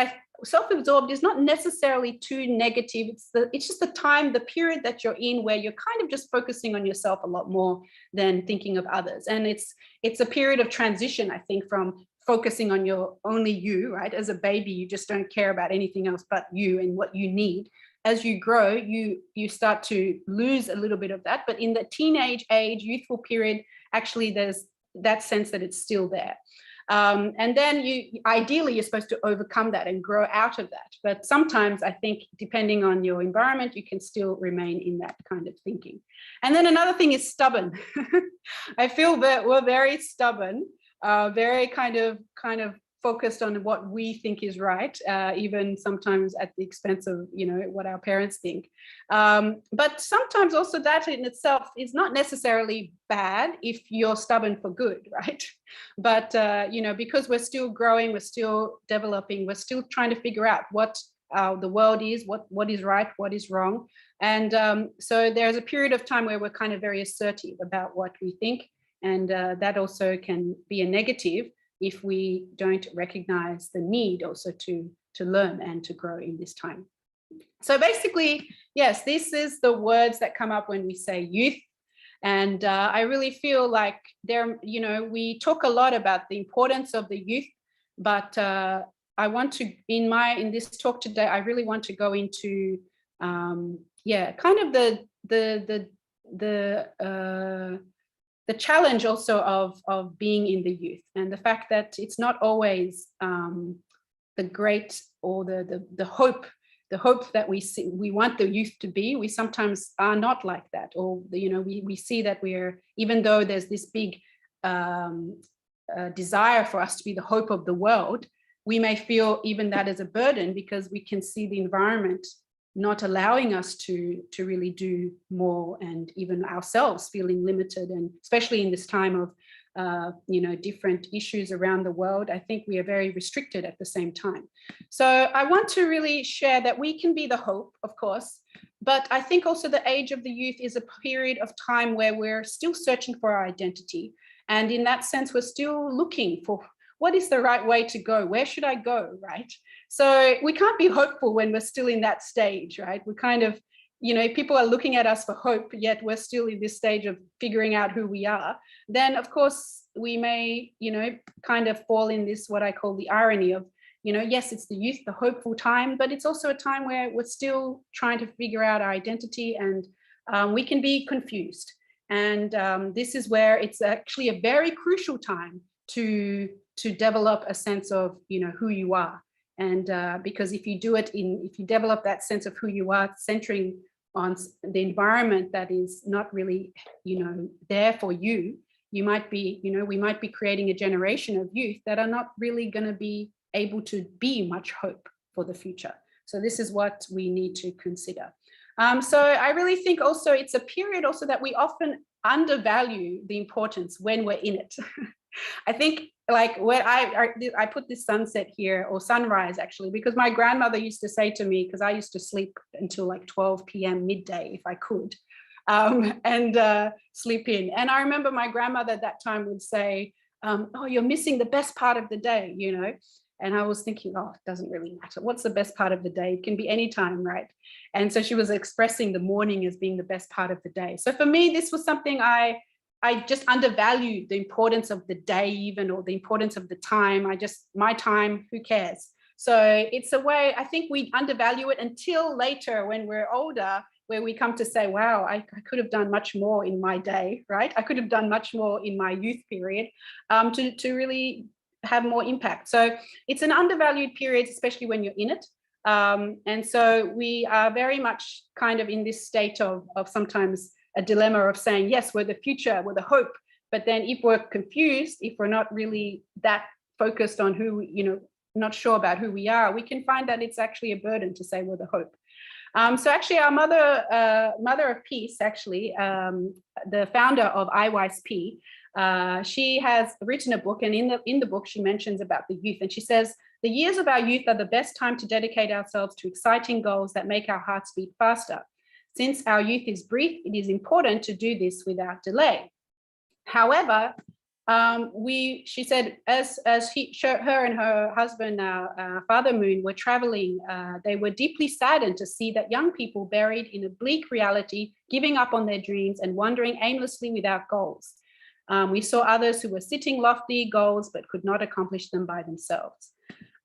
self-absorbed is not necessarily too negative. It's just the period that you're in where you're kind of just focusing on yourself a lot more than thinking of others. And it's a period of transition, I think, from focusing on only you, right? As a baby, you just don't care about anything else but you and what you need. As you grow, you start to lose a little bit of that. But in the teenage age, youthful period, actually there's that sense that it's still there. And then ideally, you're supposed to overcome that and grow out of that. But sometimes I think depending on your environment, you can still remain in that kind of thinking. And then another thing is stubborn. I feel that we're very stubborn, very kind of focused on what we think is right, even sometimes at the expense of, what our parents think. But sometimes also that in itself is not necessarily bad if you're stubborn for good, right? But, because we're still growing, we're still developing, we're still trying to figure out what the world is, what is right, what is wrong. And so there's a period of time where we're kind of very assertive about what we think. And that also can be a negative if we don't recognize the need also to learn and to grow in this time. So basically, yes, this is the words that come up when we say youth. And I really feel like we talk a lot about the importance of the youth, but I want to, in this talk today, I really want to go into, kind of the challenge also of being in the youth, and the fact that it's not always the great or the hope that we want the youth to be. We sometimes are not like that, or we see that even though there's this big desire for us to be the hope of the world, we may feel even that as a burden because we can see the environment not allowing us to really do more, and even ourselves feeling limited, and especially in this time of different issues around the world, I think we are very restricted at the same time. So I want to really share that we can be the hope, of course, but I think also the age of the youth is a period of time where we're still searching for our identity. And in that sense, we're still looking for what is the right way to go? Where should I go, right? So we can't be hopeful when we're still in that stage, right? We kind of, people are looking at us for hope, yet we're still in this stage of figuring out who we are. Then, of course, we may, kind of fall in this, what I call the irony of, yes, it's the youth, the hopeful time, but it's also a time where we're still trying to figure out our identity, and we can be confused. And this is where it's actually a very crucial time to develop a sense of, who you are. And because if you develop that sense of who you are, centering on the environment that is not really, there for you, we might be creating a generation of youth that are not really going to be able to be much hope for the future. So this is what we need to consider. So I really think also it's a period also that we often undervalue the importance when we're in it. I think like when I put this sunset here, or sunrise actually, because my grandmother used to say to me, because I used to sleep until like 12 p.m. midday if I could, and sleep in. And I remember my grandmother at that time would say, oh, you're missing the best part of the day, And I was thinking, oh, it doesn't really matter. What's the best part of the day? It can be any time, right? And so she was expressing the morning as being the best part of the day. So for me, this was something I just undervalued the importance of the day even, or the importance of the time. My time, who cares? So it's a way, I think we undervalue it until later when we're older, where we come to say, wow, I could have done much more in my day, right? I could have done much more in my youth period to really have more impact. So it's an undervalued period, especially when you're in it. And so we are very much kind of in this state of sometimes a dilemma of saying, yes, we're the future, we're the hope. But then if we're confused, if we're not really that focused on who, not sure about who we are, we can find that it's actually a burden to say we're the hope. So actually our Mother of Peace, actually, the founder of IAYSP, She has written a book, and in the book she mentions about the youth, and she says, the years of our youth are the best time to dedicate ourselves to exciting goals that make our hearts beat faster. Since our youth is brief, it is important to do this without delay. However, she said, as her and her husband, Father Moon, were traveling, they were deeply saddened to see that young people buried in a bleak reality, giving up on their dreams and wandering aimlessly without goals. We saw others who were setting lofty goals but could not accomplish them by themselves.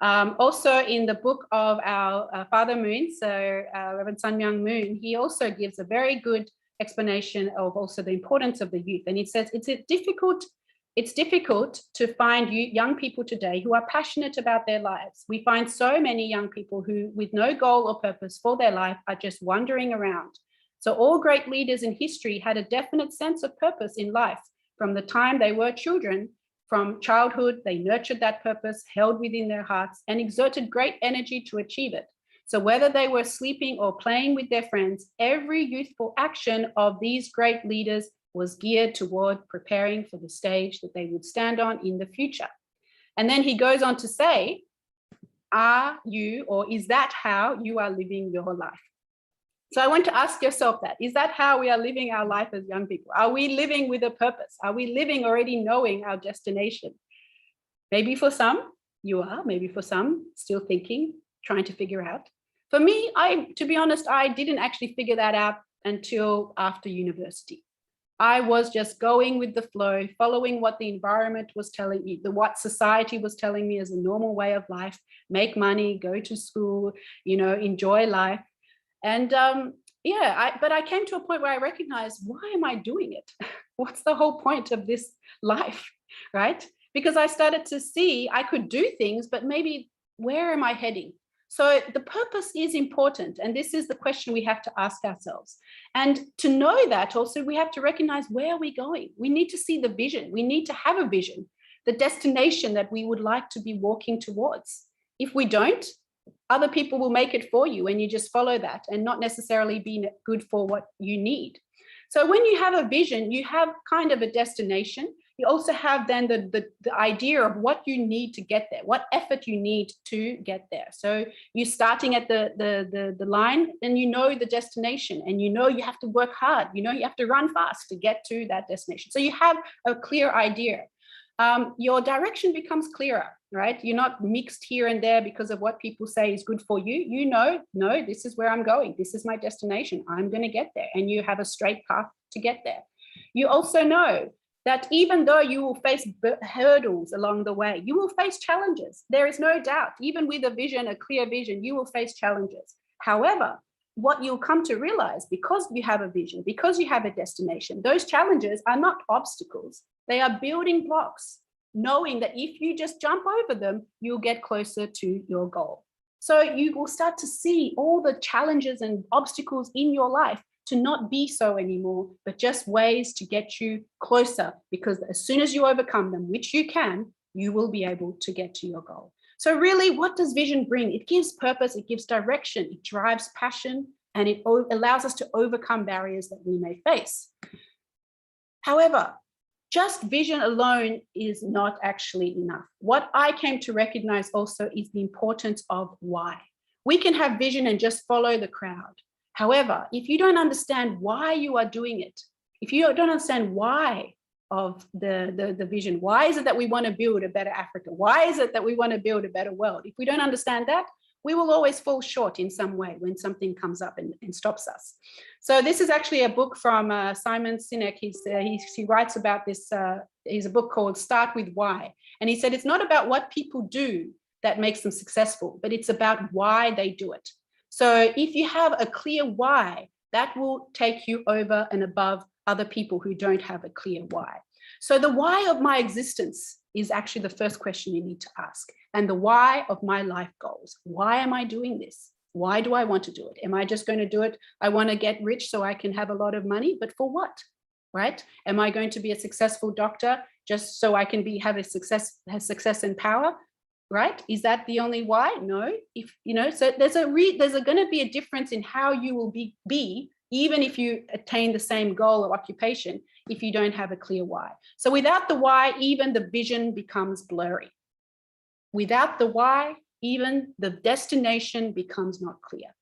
Also in the book of our Father Moon, so Reverend Sun Myung Moon, he also gives a very good explanation of also the importance of the youth. And he says it's difficult to find young people today who are passionate about their lives. We find so many young people who, with no goal or purpose for their life, are just wandering around. So all great leaders in history had a definite sense of purpose in life. From the time they were children, from childhood, they nurtured that purpose, held within their hearts, and exerted great energy to achieve it. So whether they were sleeping or playing with their friends, every youthful action of these great leaders was geared toward preparing for the stage that they would stand on in the future. And then he goes on to say, are you, or is that how you are living your life? So I want to ask yourself that. Is that how we are living our life as young people? Are we living with a purpose? Are we living already knowing our destination? Maybe for some, you are. Maybe for some, still thinking, trying to figure out. For me, to be honest, I didn't actually figure that out until after university. I was just going with the flow, following what the environment was telling me, what society was telling me as a normal way of life, make money, go to school, enjoy life. And but I came to a point where I recognized, why am I doing it? What's the whole point of this life, right? Because I started to see I could do things, but maybe where am I heading? So the purpose is important. And this is the question we have to ask ourselves. And to know that also, we have to recognize, where are we going? We need to see the vision. We need to have a vision, the destination that we would like to be walking towards. If we don't, other people will make it for you, and you just follow that and not necessarily be good for what you need. So when you have a vision, you have kind of a destination. You also have then the idea of what you need to get there, what effort you need to get there. So you're starting at the line, and you know the destination, and you have to work hard, you have to run fast to get to that destination. So you have a clear idea. Your direction becomes clearer, right? You're not mixed here and there because of what people say is good for you. No, this is where I'm going. This is my destination. I'm going to get there. And you have a straight path to get there. You also know that even though you will face hurdles along the way, you will face challenges. There is no doubt, even with a vision, a clear vision, you will face challenges. However, what you'll come to realize, because you have a vision, because you have a destination, those challenges are not obstacles. They are building blocks, knowing that if you just jump over them, you'll get closer to your goal. So you will start to see all the challenges and obstacles in your life to not be so anymore, but just ways to get you closer, because as soon as you overcome them, which you can, you will be able to get to your goal. So really, what does vision bring? It gives purpose, it gives direction, it drives passion, and it allows us to overcome barriers that we may face. However, just vision alone is not actually enough. What I came to recognize also is the importance of why. We can have vision and just follow the crowd. However, if you don't understand why you are doing it, if you don't understand why of the vision, why is it that we want to build a better Africa? Why is it that we want to build a better world? If we don't understand that, we will always fall short in some way when something comes up and stops us. So this is actually a book from Simon Sinek. He writes about this, he's a book called Start With Why. And he said, it's not about what people do that makes them successful, but it's about why they do it. So if you have a clear why, that will take you over and above other people who don't have a clear why. So the why of my existence is actually the first question you need to ask. And the why of my life goals. Why am I doing this? Why do I want to do it? Am I just going to do it? I want to get rich so I can have a lot of money, but for what, right? Am I going to be a successful doctor just so I can have success and power, right? Is that the only why? No. So there's going to be a difference in how you will be even if you attain the same goal or occupation, if you don't have a clear why. So without the why, even the vision becomes blurry. Without the why, even the destination becomes not clear.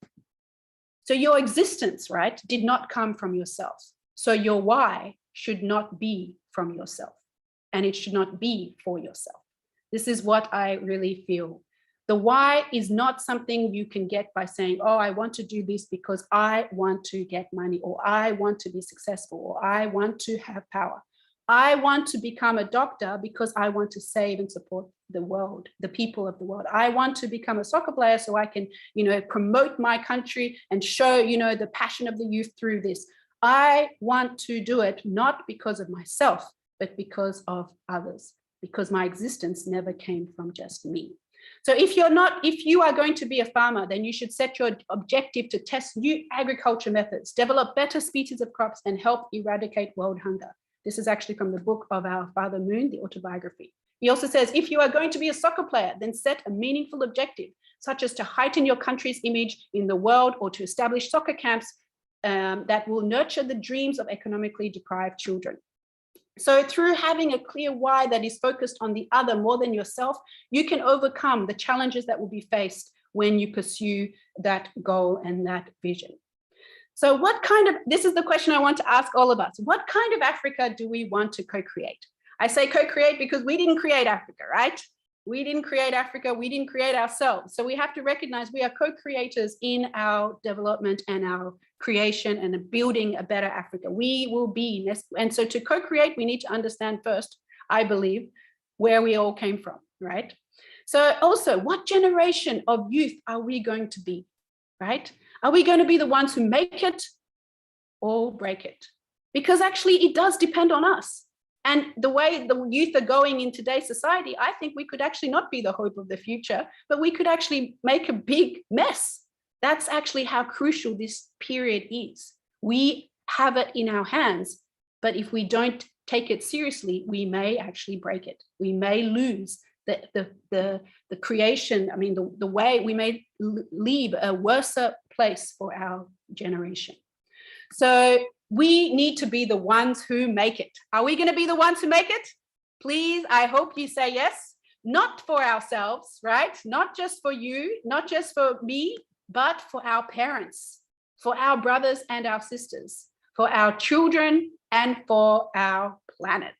So your existence, right, did not come from yourself. So your why should not be from yourself, and it should not be for yourself. This is what I really feel. The why is not something you can get by saying, oh, I want to do this because I want to get money, or I want to be successful, or I want to have power. I want to become a doctor because I want to save and support the world, the people of the world. I want to become a soccer player so I can, promote my country and show, the passion of the youth through this. I want to do it not because of myself, but because of others, because my existence never came from just me. So if you are going to be a farmer, then you should set your objective to test new agriculture methods, develop better species of crops, and help eradicate world hunger. This is actually from the book of our Father Moon, the autobiography. He also says, if you are going to be a soccer player, then set a meaningful objective, such as to heighten your country's image in the world, or to establish soccer camps that will nurture the dreams of economically deprived children. So through having a clear why that is focused on the other more than yourself, you can overcome the challenges that will be faced when you pursue that goal and that vision. So this is the question I want to ask all of us. What kind of Africa do we want to co-create? I say co-create because we didn't create Africa, right? We didn't create Africa, we didn't create ourselves. So we have to recognize we are co-creators in our development and our creation and building a better Africa. We will be, and so to co-create, we need to understand first, I believe, where we all came from, right? So also, what generation of youth are we going to be, right? Are we going to be the ones who make it or break it? Because actually it does depend on us. And the way the youth are going in today's society, I think we could actually not be the hope of the future, but we could actually make a big mess. That's actually how crucial this period is. We have it in our hands, but if we don't take it seriously, we may actually break it. We may lose the creation. I mean, the way we may leave a worse place for our generation. So we need to be the ones who make it. Are we going to be the ones who make it? Please, I hope you say yes. Not for ourselves, right? Not just for you, not just for me, but for our parents, for our brothers and our sisters, for our children, and for our planet.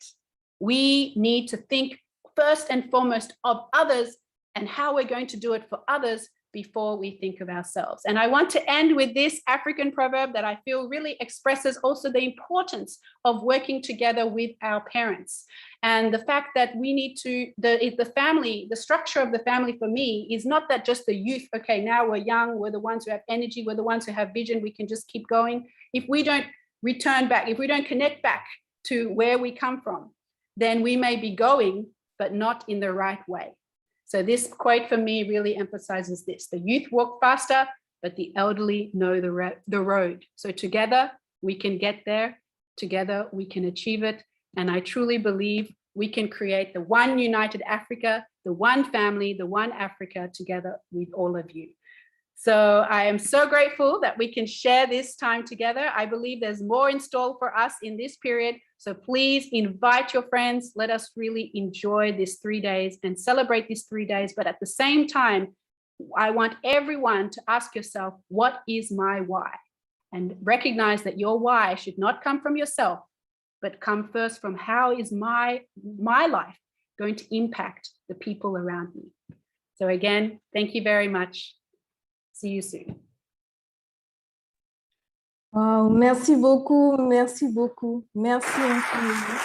We need to think first and foremost of others and how we're going to do it for others before we think of ourselves. And I want to end with this African proverb that I feel really expresses also the importance of working together with our parents. And the fact that we need to, the family, the structure of the family for me is not that just the youth, okay, now we're young, we're the ones who have energy, we're the ones who have vision, we can just keep going. If we don't return back, if we don't connect back to where we come from, then we may be going, but not in the right way. So this quote for me really emphasizes this: the youth walk faster, but the elderly know the road. So together we can get there, together we can achieve it. And I truly believe we can create the one united Africa, the one family, the one Africa together with all of you. So I am so grateful that we can share this time together. I believe there's more in store for us in this period. So please invite your friends. Let us really enjoy these 3 days and celebrate these 3 days. But at the same time, I want everyone to ask yourself, what is my why? And recognize that your why should not come from yourself, but come first from how is my life going to impact the people around me. So again, thank you very much. See you soon. Wow, merci beaucoup, merci beaucoup. Merci infiniment.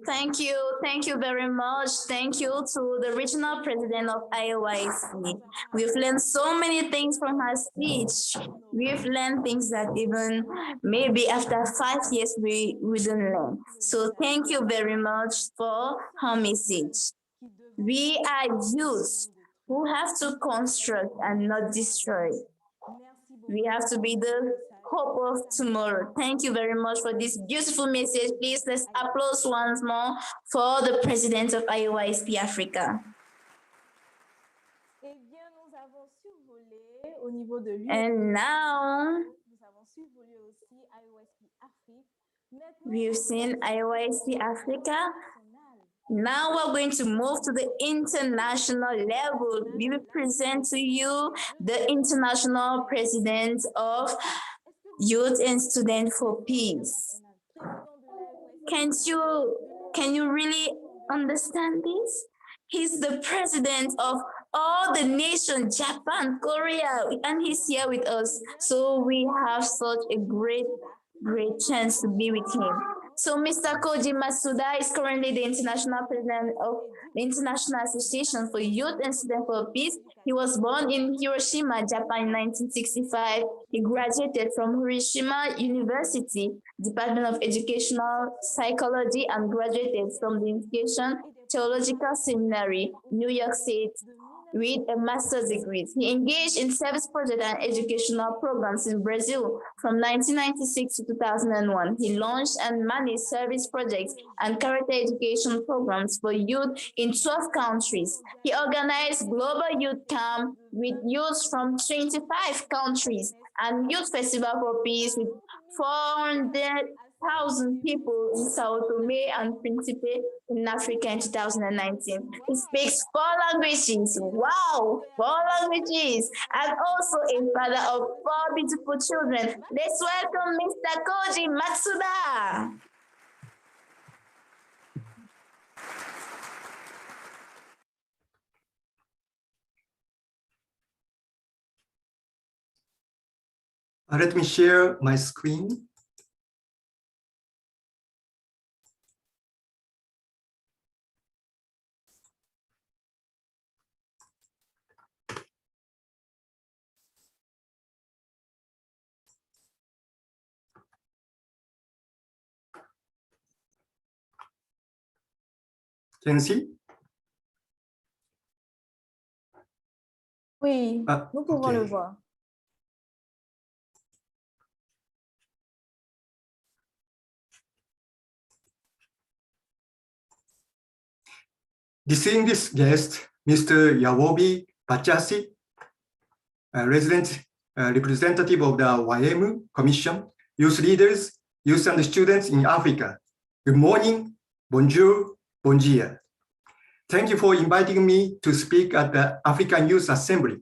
Thank you very much. Thank you to the regional president of IAYSP. We've learned so many things from her speech. We've learned things that even maybe after 5 years we didn't learn. So thank you very much for her message. We are youth who have to construct and not destroy. We have to be the hope of tomorrow. Thank you very much for this beautiful message. Please, let's applaud once more for the president of IAYSP-Africa. And now We've seen IAYSP-Africa. Now we're going to move to the international level. We will present to you the International President of Youth and Students for Peace. Can you really understand this? He's the president of all the nations, Japan, Korea, and he's here with us. So we have such a great chance to be with him. So Mr. Koji Masuda is currently the international president of the International Association for Youth and Students for Peace. He was born in Hiroshima, Japan in 1965. He graduated from Hiroshima University, Department of Educational Psychology, and graduated from the Education Theological Seminary, New York State, with a master's degree. He engaged in service projects and educational programs in Brazil from 1996 to 2001. He launched and managed service projects and character education programs for youth in 12 countries. He organized Global Youth Camp with youth from 25 countries and Youth Festival for Peace with 400,000 people in Sao Tome and Principe in Africa in 2019. He speaks 4 languages. Wow, 4 languages. And also a father of 4 beautiful children. Let's welcome Mr. Koji Matsuda. Let me share my screen. Can you see? Oui, nous pouvons okay. le voir. Distinguished guest, Mr. Yawobi Bachasi, representative of the YM Commission, youth leaders, youth and students in Africa. Good morning, bonjour, bon dia. Thank you for inviting me to speak at the African Youth Assembly.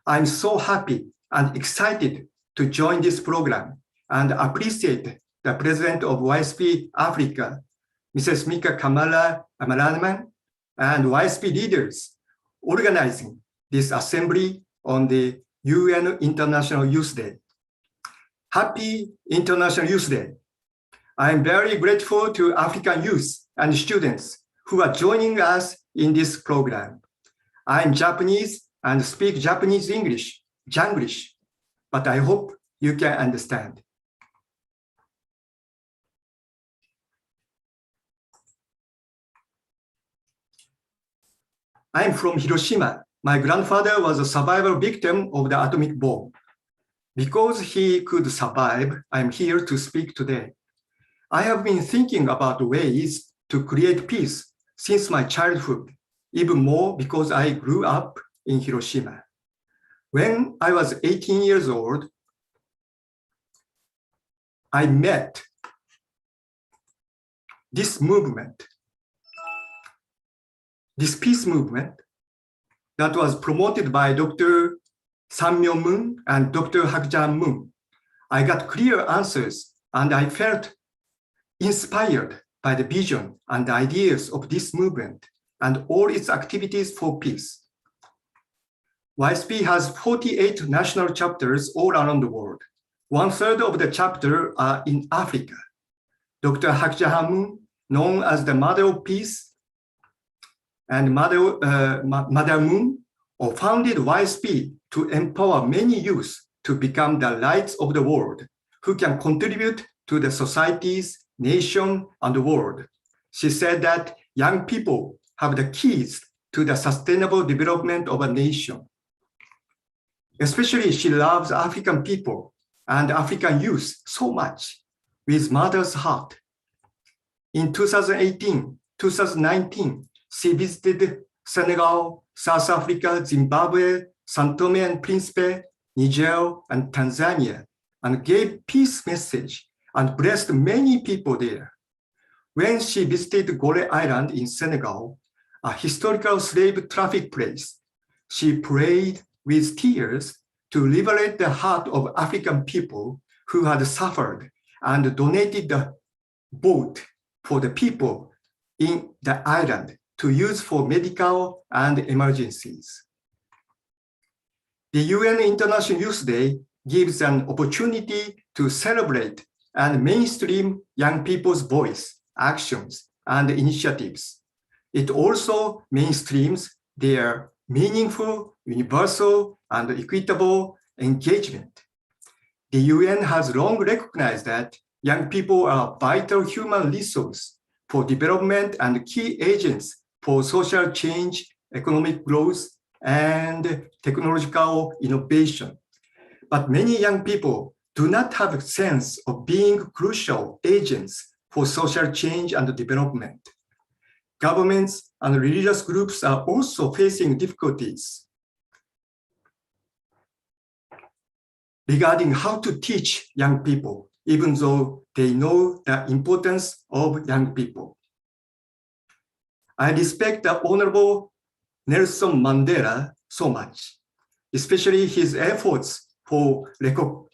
I'm so happy and excited to join this program and appreciate the president of IAYSP-Africa, Mrs. Mika Kamala Amaraman, and IAYSP leaders organizing this assembly on the UN International Youth Day. Happy International Youth Day. I am very grateful to African youth and students who are joining us in this program. I'm Japanese and speak Japanese English, Janglish, but I hope you can understand. I'm from Hiroshima. My grandfather was a survivor victim of the atomic bomb. Because he could survive, I'm here to speak today. I have been thinking about ways to create peace since my childhood, even more because I grew up in Hiroshima. When I was 18 years old, I met this movement, this peace movement that was promoted by Dr. San Myung Moon and Dr. Hak Ja-han Moon. I got clear answers and I felt inspired by the vision and the ideas of this movement and all its activities for peace. IAYSP has 48 national chapters all around the world. 1/3 of the chapters are in Africa. Dr. Hak Ja-han Moon, known as the Mother of Peace, and Mother Moon founded IAYSP to empower many youth to become the lights of the world, who can contribute to the societies, nation, and the world. She said that young people have the keys to the sustainable development of a nation. Especially, she loves African people and African youth so much with mother's heart. In 2018, 2019, she visited Senegal, South Africa, Zimbabwe, Sao Tome and Principe, Niger, and Tanzania and gave peace message and blessed many people there. When she visited Gore Island in Senegal, a historical slave traffic place, she prayed with tears to liberate the heart of African people who had suffered and donated the boat for the people in the island to use for medical and emergencies. The UN International Youth Day gives an opportunity to celebrate and mainstream young people's voice, actions, and initiatives. It also mainstreams their meaningful, universal, and equitable engagement. The UN has long recognized that young people are a vital human resource for development and key agents for social change, economic growth, and technological innovation. But many young people do not have a sense of being crucial agents for social change and development. Governments and religious groups are also facing difficulties regarding how to teach young people, even though they know the importance of young people. I respect the Honorable Nelson Mandela so much, especially his efforts for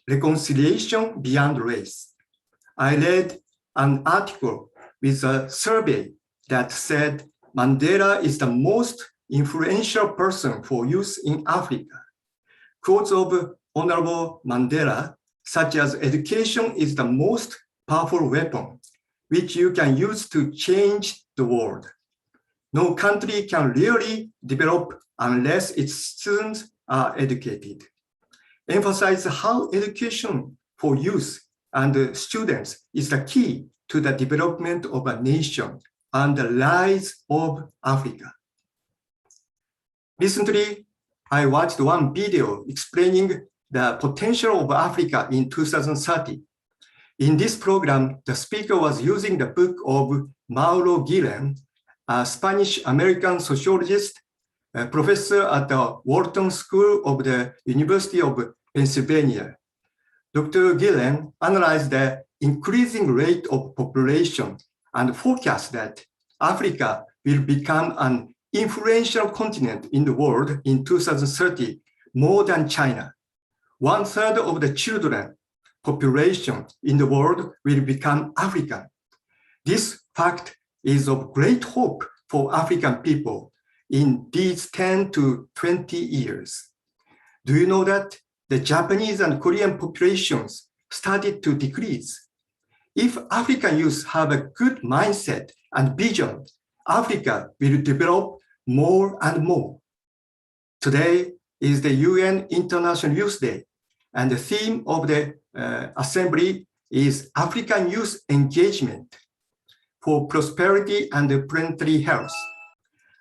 reconciliation beyond race. I read an article with a survey that said Mandela is the most influential person for youth in Africa. Quotes of Honorable Mandela, such as education is the most powerful weapon, which you can use to change the world. No country can really develop unless its students are educated. Emphasize how education for youth and students is the key to the development of a nation and the rise of Africa. Recently, I watched one video explaining the potential of Africa in 2030. In this program, the speaker was using the book of Mauro Guillen, a Spanish-American sociologist, a professor at the Wharton School of the University of Pennsylvania. Dr. Guillen analyzed the increasing rate of population and forecast that Africa will become an influential continent in the world in 2030, more than China. 1/3 of the children population in the world will become African. This fact is of great hope for African people in these 10 to 20 years. Do you know that the Japanese and Korean populations started to decrease? If African youth have a good mindset and vision, Africa will develop more and more. Today is the UN International Youth Day, and the theme of the assembly is African Youth Engagement for Prosperity and Planetary Health.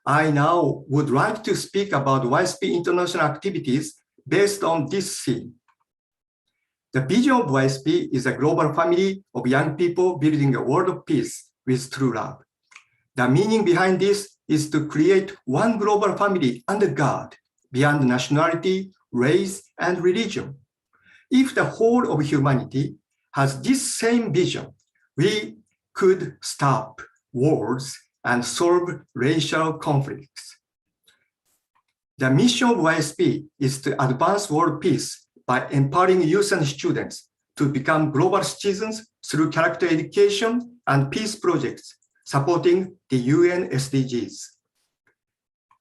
I now would like to speak about IAYSP international activities based on this theme. The vision of IAYSP is a global family of young people building a world of peace with true love. The meaning behind this is to create one global family under God, beyond nationality, race, and religion. If the whole of humanity has this same vision, we could stop wars and solve racial conflicts. The mission of IAYSP is to advance world peace by empowering youth and students to become global citizens through character education and peace projects supporting the UN SDGs.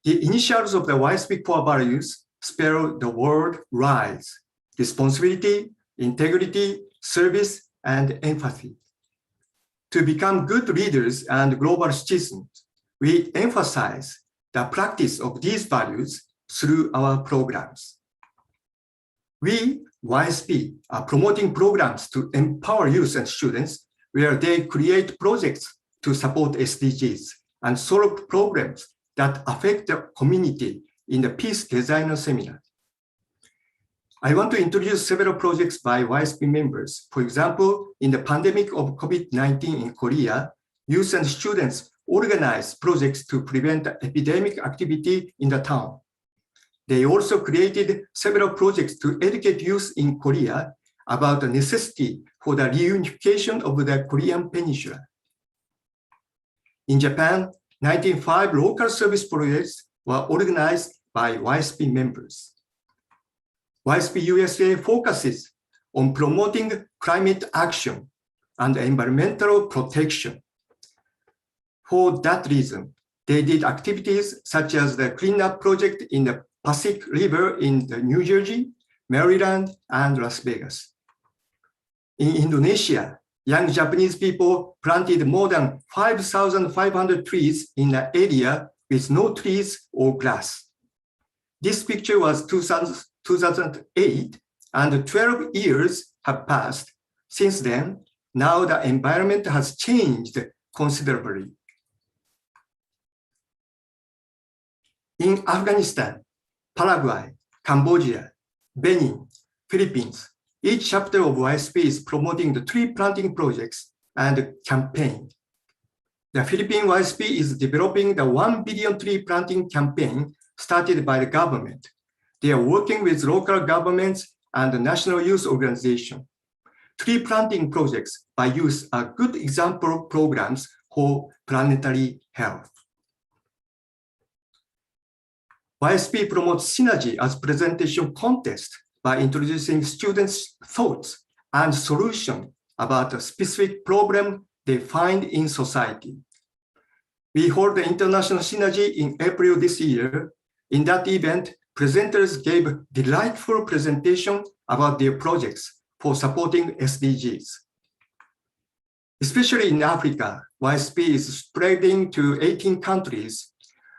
The initials of the IAYSP core values spell the word RISE: responsibility, integrity, service, and empathy. To become good leaders and global citizens, we emphasize the practice of these values through our programs. We, IAYSP, are promoting programs to empower youth and students where they create projects to support SDGs and solve problems that affect the community in the Peace Designer Seminar. I want to introduce several projects by IAYSP members. For example, in the pandemic of COVID-19 in Korea, youth and students organized projects to prevent epidemic activity in the town. They also created several projects to educate youth in Korea about the necessity for the reunification of the Korean Peninsula. In Japan, 95 local service projects were organized by IAYSP members. IAYSP USA focuses on promoting climate action and environmental protection. For that reason, they did activities such as the cleanup project in the Pacific River in New Jersey, Maryland, and Las Vegas. In Indonesia, young Japanese people planted more than 5,500 trees in an area with no trees or grass. This picture was 2008, and 12 years have passed. Since then, now the environment has changed considerably. In Afghanistan, Paraguay, Cambodia, Benin, Philippines, each chapter of IAYSP is promoting the tree planting projects and campaign. The Philippine IAYSP is developing the 1 billion tree planting campaign started by the government. They are working with local governments and the National Youth Organization. Tree planting projects by youth are good example programs for planetary health. IAYSP promotes synergy as presentation contest by introducing students' thoughts and solutions about a specific problem they find in society. We hold the International Synergy in April this year. In that event, presenters gave delightful presentation about their projects for supporting SDGs. Especially in Africa, IAYSP is spreading to 18 countries.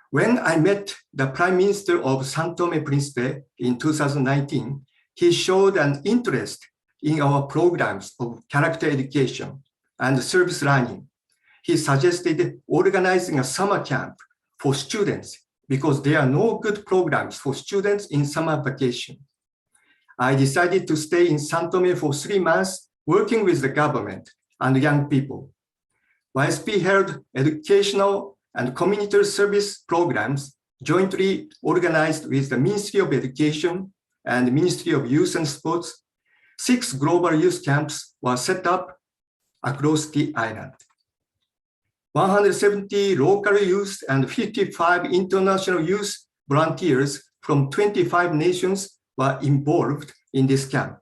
When I met the Prime Minister of São Tomé and Príncipe in 2019, he showed an interest in our programs of character education and service learning. He suggested organizing a summer camp for students because there are no good programs for students in summer vacation. I decided to stay in São Tomé for 3 months, working with the government and young people. IAYSP held educational and community service programs jointly organized with the Ministry of Education and the Ministry of Youth and Sports. 6 global youth camps were set up across the island. 170 local youth and 55 international youth volunteers from 25 nations were involved in this camp,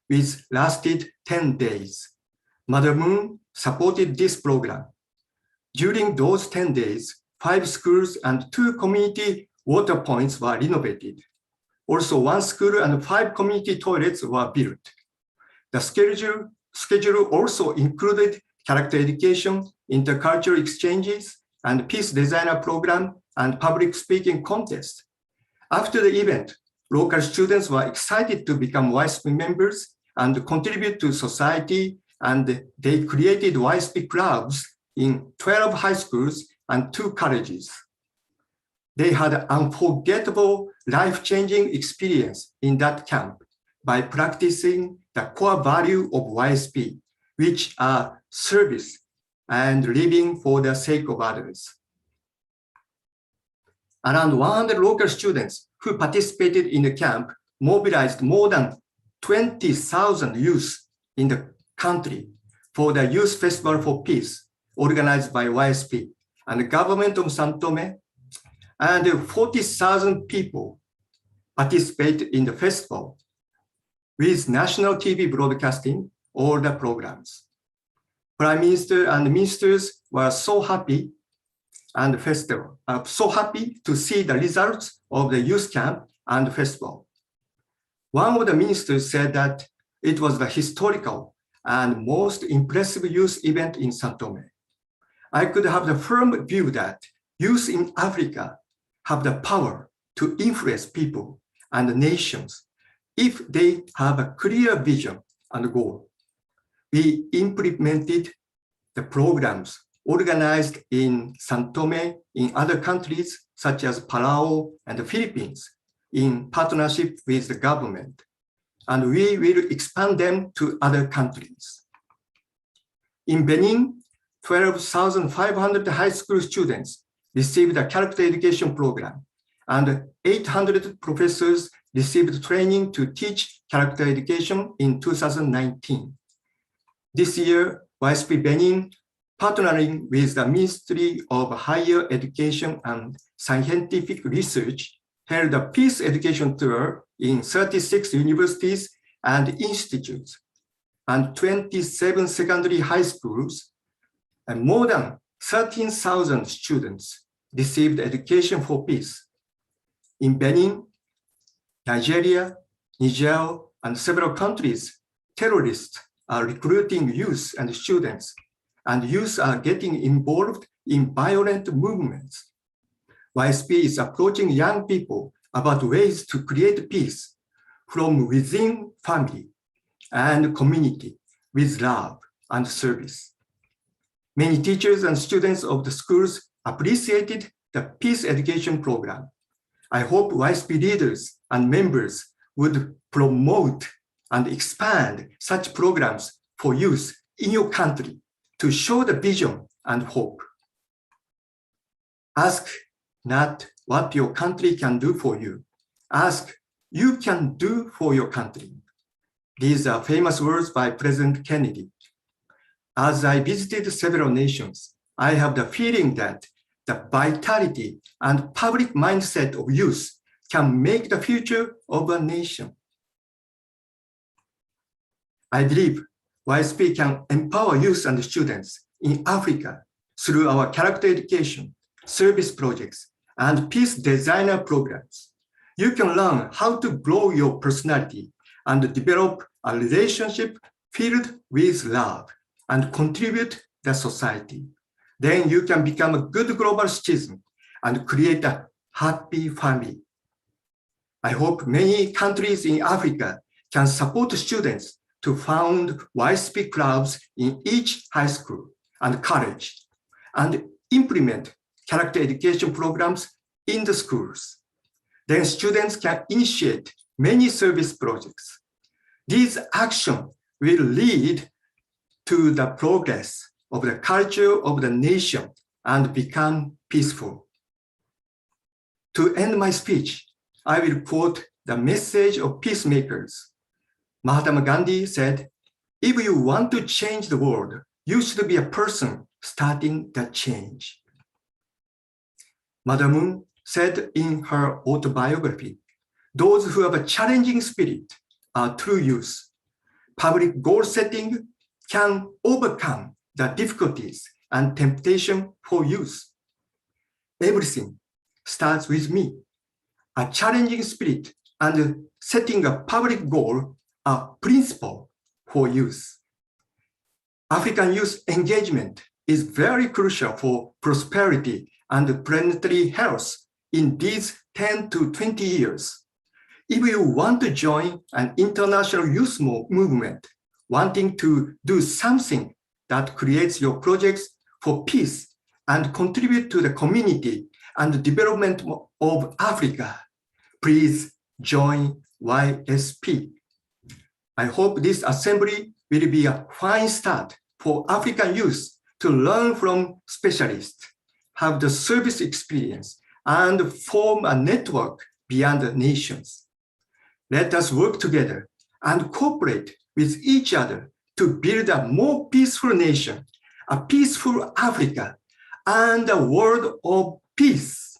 which lasted 10 days. Mother Moon supported this program. During those 10 days, 5 schools and 2 community water points were renovated. Also, 1 school and 5 community toilets were built. The schedule also included character education, intercultural exchanges, and peace designer program and public speaking contest. After the event, local students were excited to become IAYSP members and contribute to society, and they created IAYSP clubs in 12 high schools and 2 colleges. They had an unforgettable, life-changing experience in that camp by practicing the core value of IAYSP, which are service and living for the sake of others. Around 100 local students who participated in the camp mobilized more than 20,000 youth in the country for the Youth Festival for Peace, organized by IAYSP and the government of São Tomé, and 40,000 people participated in the festival with national TV broadcasting all the programs. Prime Minister and ministers were so happy and the festival, so happy to see the results of the youth camp and festival. One of the ministers said that it was the historical and most impressive youth event in São Tomé. I could have the firm view that youth in Africa have the power to influence people and nations if they have a clear vision and goal. We implemented the programs organized in São Tomé in other countries such as Palau and the Philippines in partnership with the government, and we will expand them to other countries. In Benin, 12,500 high school students received a character education program, and 800 professors received training to teach character education in 2019. This year, YSP Benin, partnering with the Ministry of Higher Education and Scientific Research, held a peace education tour in 36 universities and institutes, and 27 secondary high schools, and more than 13,000 students received education for peace. In Benin, Nigeria, Niger, and several countries, terrorists are recruiting youth and students, and youth are getting involved in violent movements. YSP is approaching young people about ways to create peace from within family and community with love and service. Many teachers and students of the schools appreciated the peace education program. I hope YSP leaders and members would promote and expand such programs for youth in your country to show the vision and hope. Ask not what your country can do for you. Ask you can do for your country. These are famous words by President Kennedy. As I visited several nations, I have the feeling that the vitality and public mindset of youth can make the future of a nation. I believe YSP can empower youth and students in Africa through our character education, service projects, and peace designer programs. You can learn how to grow your personality and develop a relationship filled with love and contribute the society. Then you can become a good global citizen and create a happy family. I hope many countries in Africa can support students to found YSP clubs in each high school and college and implement character education programs in the schools. Then students can initiate many service projects. These actions will lead to the progress of the culture of the nation and become peaceful. To end my speech, I will quote the message of peacemakers. Mahatma Gandhi said, "If you want to change the world, you should be a person starting the change." Mother Moon said in her autobiography, "Those who have a challenging spirit are true youth. Public goal setting can overcome the difficulties and temptation for youth. Everything starts with me. A challenging spirit and setting a public goal are principle for youth. African youth engagement is very crucial for prosperity and planetary health in these 10 to 20 years. If you want to join an international youth movement, wanting to do something that creates your projects for peace and contribute to the community and the development of Africa, please join YSP. I hope this assembly will be a fine start for African youth to learn from specialists, have the service experience, and form a network beyond the nations. Let us work together and cooperate with each other to build a more peaceful nation, a peaceful Africa, and a world of peace.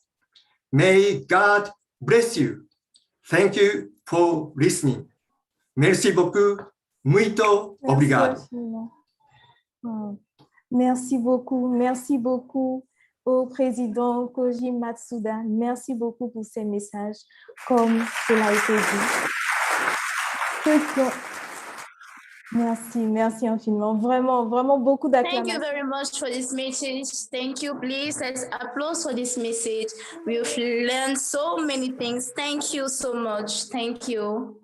May God bless you. Thank you for listening. Merci beaucoup. Muito obrigado. Merci beaucoup au président Koji Matsuda. Merci beaucoup pour ces messages, comme cela a été dit. Merci infiniment. Vraiment beaucoup d'acclamations. Thank you very much for this message. Thank you. Please, let's applaud for this message. We've learned so many things. Thank you so much. Thank you.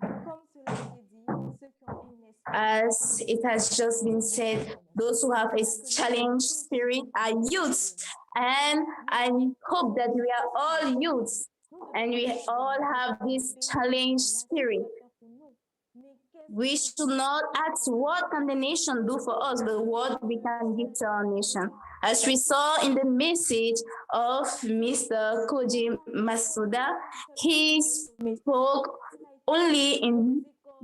As it has just been said, those who have a challenge spirit are youths. And I hope that we are all youths and we all have this challenge spirit. We should not ask what can the nation do for us, but what we can give to our nation. As we saw in the message of Mr. Koji Masuda. He spoke only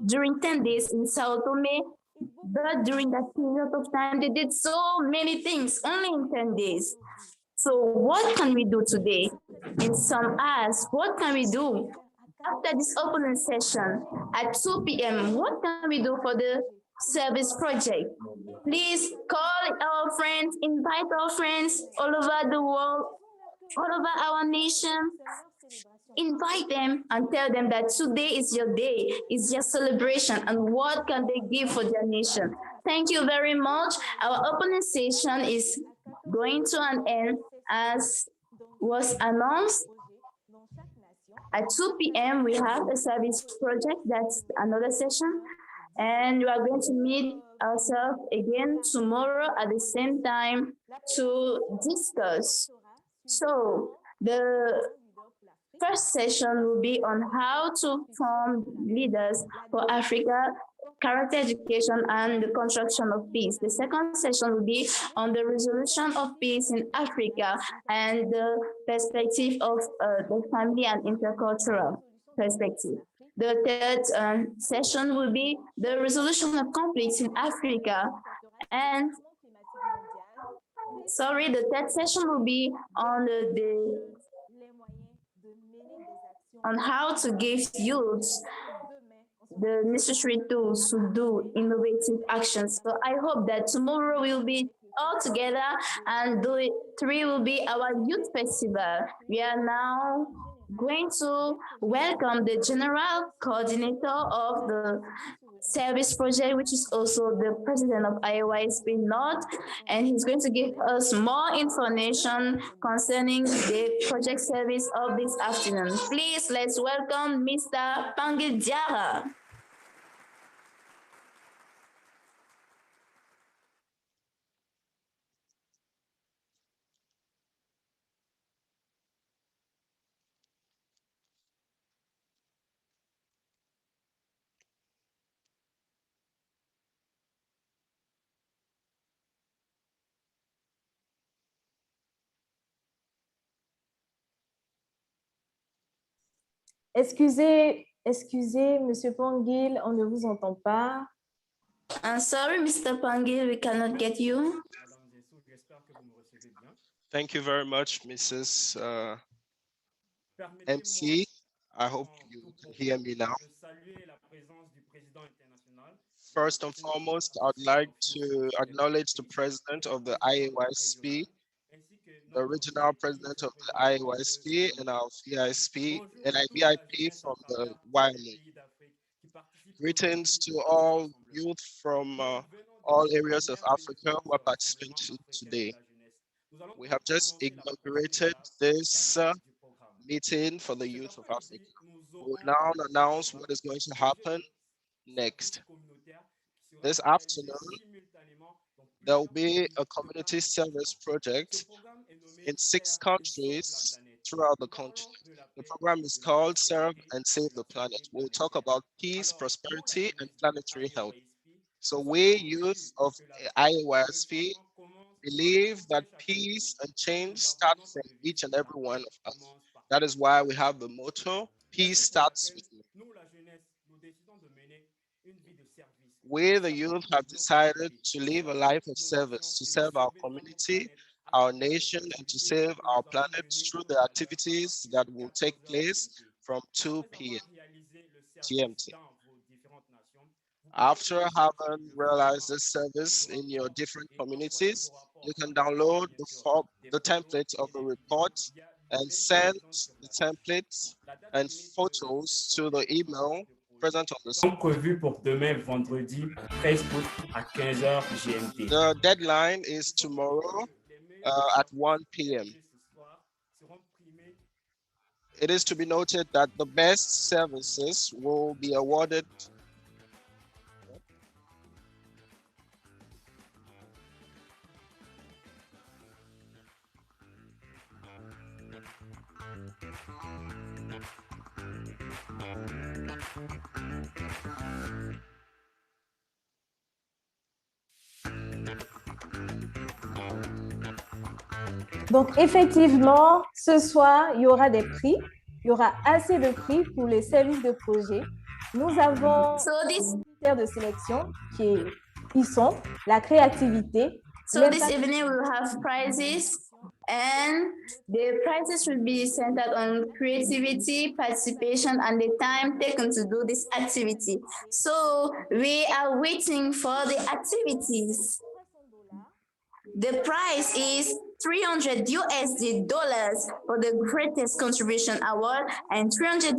during 10 days in Sao Tome, but during that period of time, they did so many things only in 10 days. So what can we do today? In some hours, what can we do? After this opening session at 2 p.m., what can we do for the service project? Please call our friends, invite our friends all over the world, all over our nation. Invite them and tell them that today is your day, it's your celebration, and what can they give for their nation. Thank you very much. Our opening session is going to an end as was announced. At 2 p.m., we have a service project, that's another session. And we are going to meet ourselves again tomorrow at the same time to discuss. So the first session will be on how to form leaders for Africa, character education, and the construction of peace. The second session will be on the resolution of peace in Africa and the perspective of the family and intercultural perspective. The third session will be the resolution of conflicts in Africa. And the third session will be on how to give youths the necessary tools to do innovative actions. So I hope that tomorrow we'll be all together, and the 3 will be our youth festival. We are now going to welcome the general coordinator of the service project, which is also the president of IAYSP North, and he's going to give us more information concerning the project service of this afternoon. Please, let's welcome Mr. Pangil Diara. Excusez, Monsieur Pangil, on ne vous entend pas. I'm sorry, Mr. Pangil, we cannot get you. Thank you very much, Mrs. MC. I hope you can hear me now. First and foremost, I'd like to acknowledge the president of the IAYSP, the original president of the IAYSP, and our VISP and VIP from the YMO. Greetings to all youth from all areas of Africa who are participating today. We have just inaugurated this meeting for the youth of Africa. We will now announce what is going to happen next. This afternoon, there will be a community service project in 6 countries throughout the continent. The program is called Serve and Save the Planet. We'll talk about peace, prosperity, and planetary health. So we, youth of IAYSP, believe that peace and change start from each and every one of us. That is why we have the motto, peace starts with me. We, the youth, have decided to live a life of service, to serve our community, our nation, and to save our planet through the activities that will take place from 2 p.m. GMT. After having realized this service in your different communities, you can download the template of the report and send the templates and photos to the email present on the screen. Prévu pour demain vendredi 13 août à 15h GMT. The deadline is tomorrow at 1 p.m. It is to be noted that the best services will be awarded Donc, effectivement, ce soir, il y aura des prix. Il y aura assez de prix pour les services de projet. Nous avons des critères de sélection qui sont la créativité. So this evening we will have prizes, and the prizes will be centered on creativity, participation, and the time taken to do this activity. So we are waiting for the activities. The prize is $300 for the greatest contribution award and $300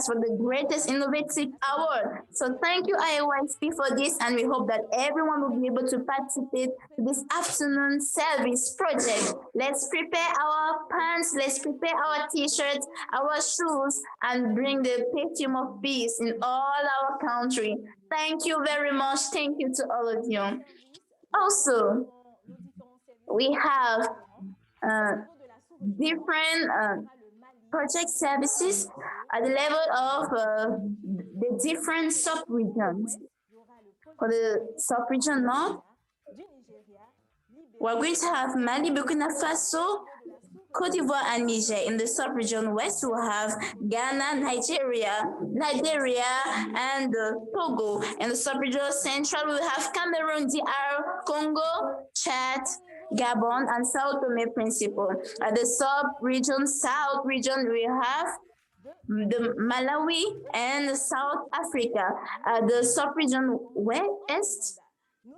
for the greatest innovative award. So thank you IAYSP for this, and we hope that everyone will be able to participate to this afternoon service project. Let's prepare our pants, let's prepare our t-shirts, our shoes, and bring the perfume of peace in all our country. Thank you very much. Thank you to all of you. Also, we have different project services at the level of the different sub-regions. For the sub-region North, we're going to have Mali, Burkina Faso, Côte d'Ivoire, and Niger. In the sub-region West, we'll have Ghana, Nigeria, and Togo. In the sub-region Central, we'll have Cameroon, DR, Congo, Chad, Gabon, and Sao Tome Principe. At the sub-region South region, we have the Malawi and South Africa. At the sub-region West,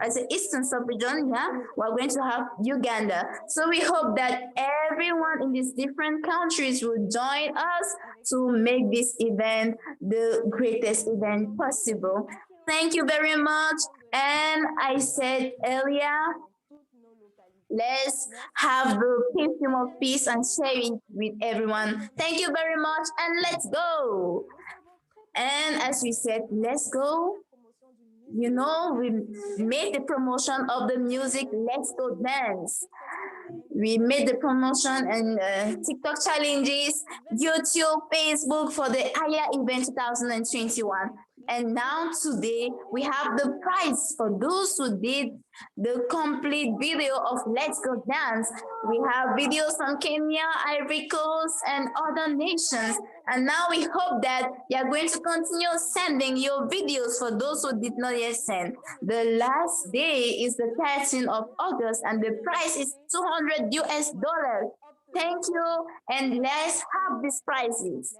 as the Eastern sub-region, we're going to have Uganda. So we hope that everyone in these different countries will join us to make this event the greatest event possible. Thank you very much. And I said earlier, let's have the perfume of peace and share it with everyone. Thank you very much, and let's go. And as we said, let's go. You know, we made the promotion of the music Let's Go Dance. We made the promotion and TikTok challenges, YouTube, Facebook for the AYA event 2021. And now today, we have the prize for those who did the complete video of Let's Go Dance. We have videos from Kenya, Ivory Coast, and other nations. And now we hope that you are going to continue sending your videos for those who did not yet send. The last day is the 13th of August, and the price is $200. Thank you, and let's have these prizes.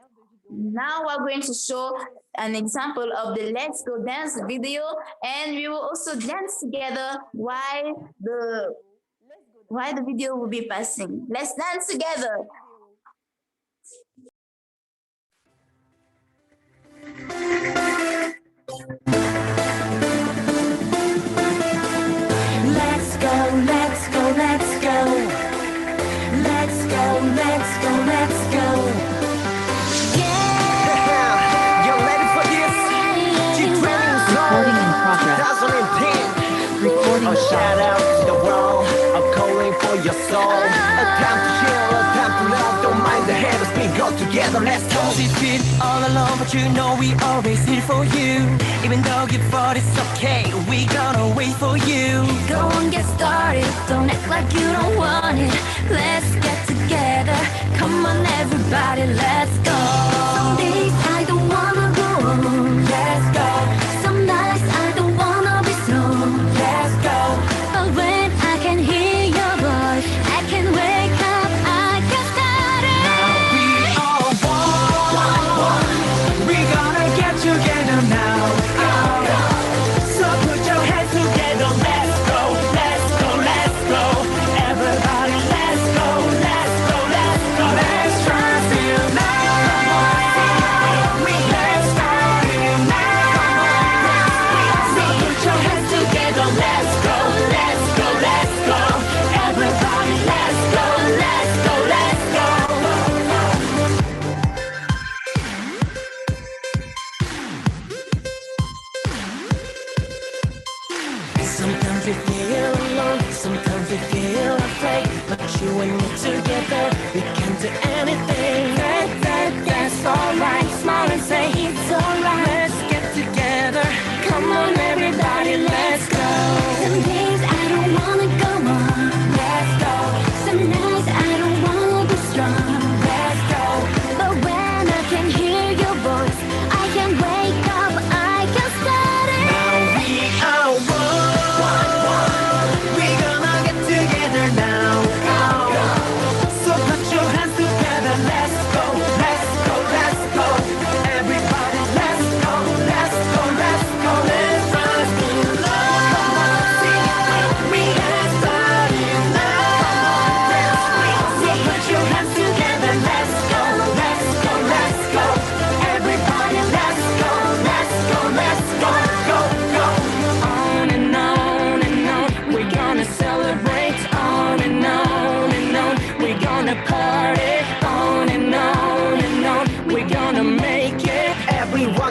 Now we're going to show an example of the Let's Go Dance video, and we will also dance together while the video will be passing. Let's dance together. Let's go, let's go, let's go. Let's go, let's go, let's go. Recording in progress. Recording a shout out to the world. I'm calling for your soul. A time to chill, a time to love. Don't mind the haters, we go together. Let's go. She's been all alone, but you know we always here for you. Even though you thought it's okay, we gonna wait for you. Go and get started. Don't act like you don't want it. Let's get together. Come on, everybody, let's go. Some days I don't wanna go on. Let's go. Some nights I don't wanna be slow. Let's go. But when I can hear your voice, I can wake up, I get started. Now we all one. We gonna get together now. So put your hands together. Let's go, let's go, let's go. Everybody, let's go, let's go, let's go. Let's try to feel now. Let's start it now. So put your hands together. Let's go, let's go, let's go. Everybody, let's go, let's go, let's go. Sometimes we feel alone, sometimes we feel afraid. But you and me together, we can do anything. That's alright. Smile and say it's alright. Let's get together. Come on, everybody, let's go. Some days I don't wanna go on. Let's go. Some nights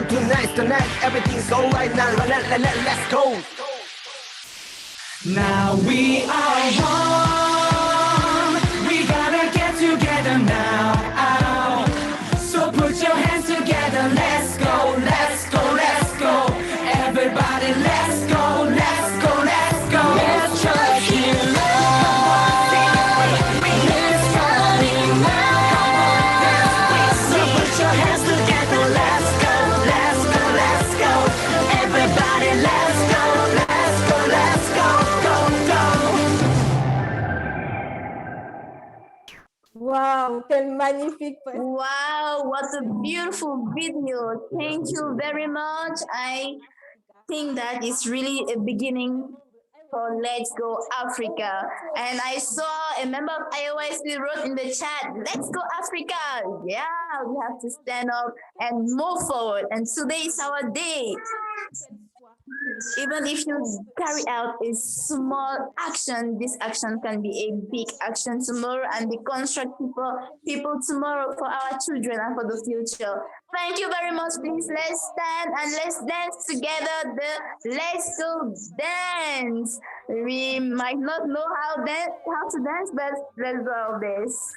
Everyone tonight's the night, everything's alright now. Let's go. Now we are one. We gotta get together now. So put your hands together. Let's go, let's go, let's go. Everybody, let's go, let's go, let's go. Let's just hear love. Let's starting now. So put your hands together. Let's go, let's go, let's go. Everybody, let's go, let's go, let's go, go, go. Wow, quel magnifique. Wow, what a beautiful video. Thank you very much. I think that is really a beginning for Let's Go Africa. And I saw a member of IAYSP wrote in the chat, Let's Go Africa. Yeah, we have to stand up and move forward. And today is our day. Even if you carry out a small action, this action can be a big action tomorrow and be constructive for people tomorrow, for our children and for the future. Thank you very much. Please let's stand and let's dance together the Let's Go dance. We might not know how to dance, but let's go this.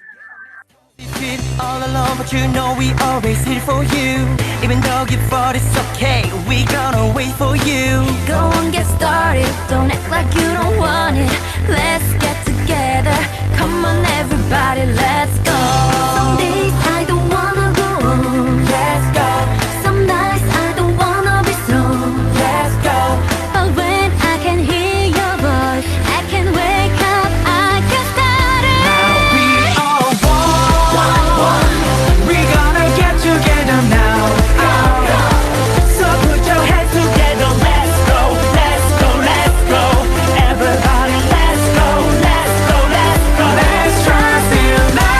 All alone, but you know we always here for you. Even though you thought it's okay, we gonna wait for you. Go on, get started. Don't act like you don't want it. Let's get together. Come on, everybody, let's go. Some days I don't wanna go on. Let's go. Some nights I don't wanna be strong. Let's go. But when I can hear your voice, I can wake up, I can start it. Now we are one. We gonna get together now. So put your hands together. Let's go, let's go, let's go. Everybody, let's go, let's go, let's go. Let's try to now.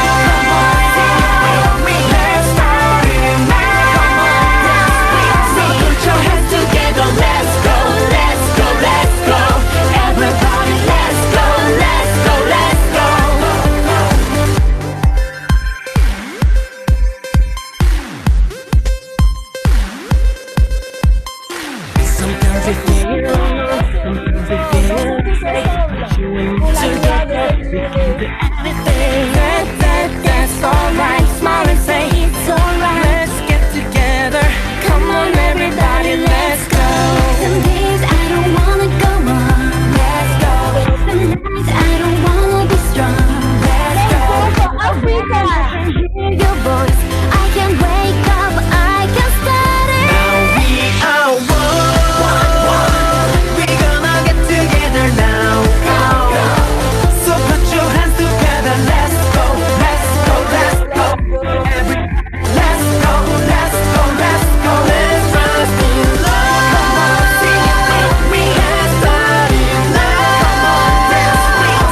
Let's start it now. So put your hands together. Let's go, let's go, let's go. Everybody, let's go, let's go, let's go. Sometimes we feel sometimes we feel like you and together we can do anything. That's alright. Smile and say it's alright. Let's get together. Come on, everybody, let's go. Some days I don't wanna go on. Let's go. Some nights I don't wanna be strong. Let's go. Africa. I can hear your voice. I can wake up. I can start it. Now we are one. We gonna get together now. So put your hands together. Let's go. Let's go. Let's go. Let's go. Let's go. Let's go. Let's trust in love. We have started now.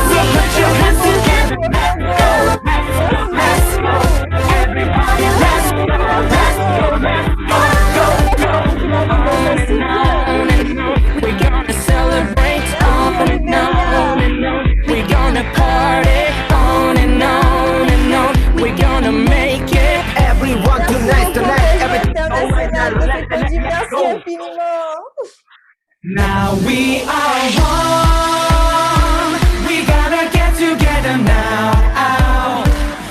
So put your hands together. Let's go. Everybody, let's go. Let's go. Let's go. We're gonna celebrate on and on. We're gonna party on and on and on. We're gonna make it. Everyone tonight's the night. Merci infiniment. Now we are one. We gotta get together now.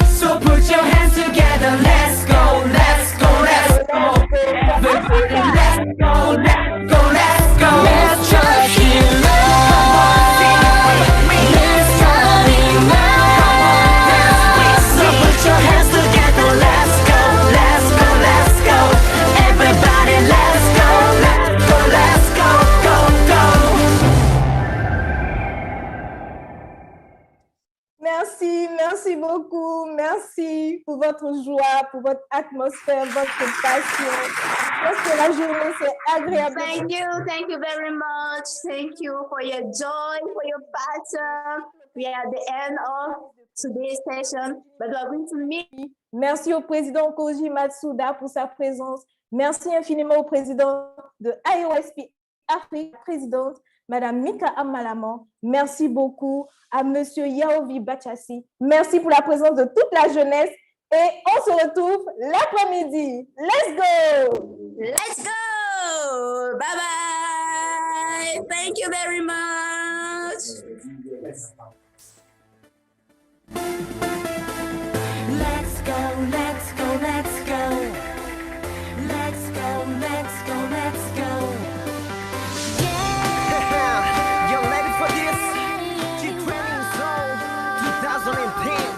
So put your hands together. Let's go, let's go, let's go. Everybody, let's go, let's go, let's go. Let's just hear love. Let's start it now. So put your hands together. Let's go, let's go, let's go. Everybody, let's go, let's go, let's go, go, go. Merci beaucoup. Merci pour votre joie, pour votre atmosphère, votre passion. Je pense que la journée, c'est agréable. Thank you very much. Thank you for your joy, for your passion. We are at the end of today's session, but we are going to meet. Merci au président Koji Matsuda pour sa présence. Merci infiniment au président de IAYSP-Africa, présidente Madame Mika Amalaman. Merci beaucoup à Monsieur Yaovi Bachassi. Merci pour la présence de toute la jeunesse Et on se retrouve l'après-midi. Let's go! Let's go! Bye-bye! Thank you very much! Let's go, let's go, let's go. Let's go, let's go, let's go. Yeah! You ready for this? G-Training Zone 2010.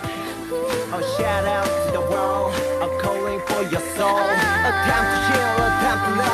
Oh, shout out to the world. I'm calling for your soul. A time to chill, a time to love.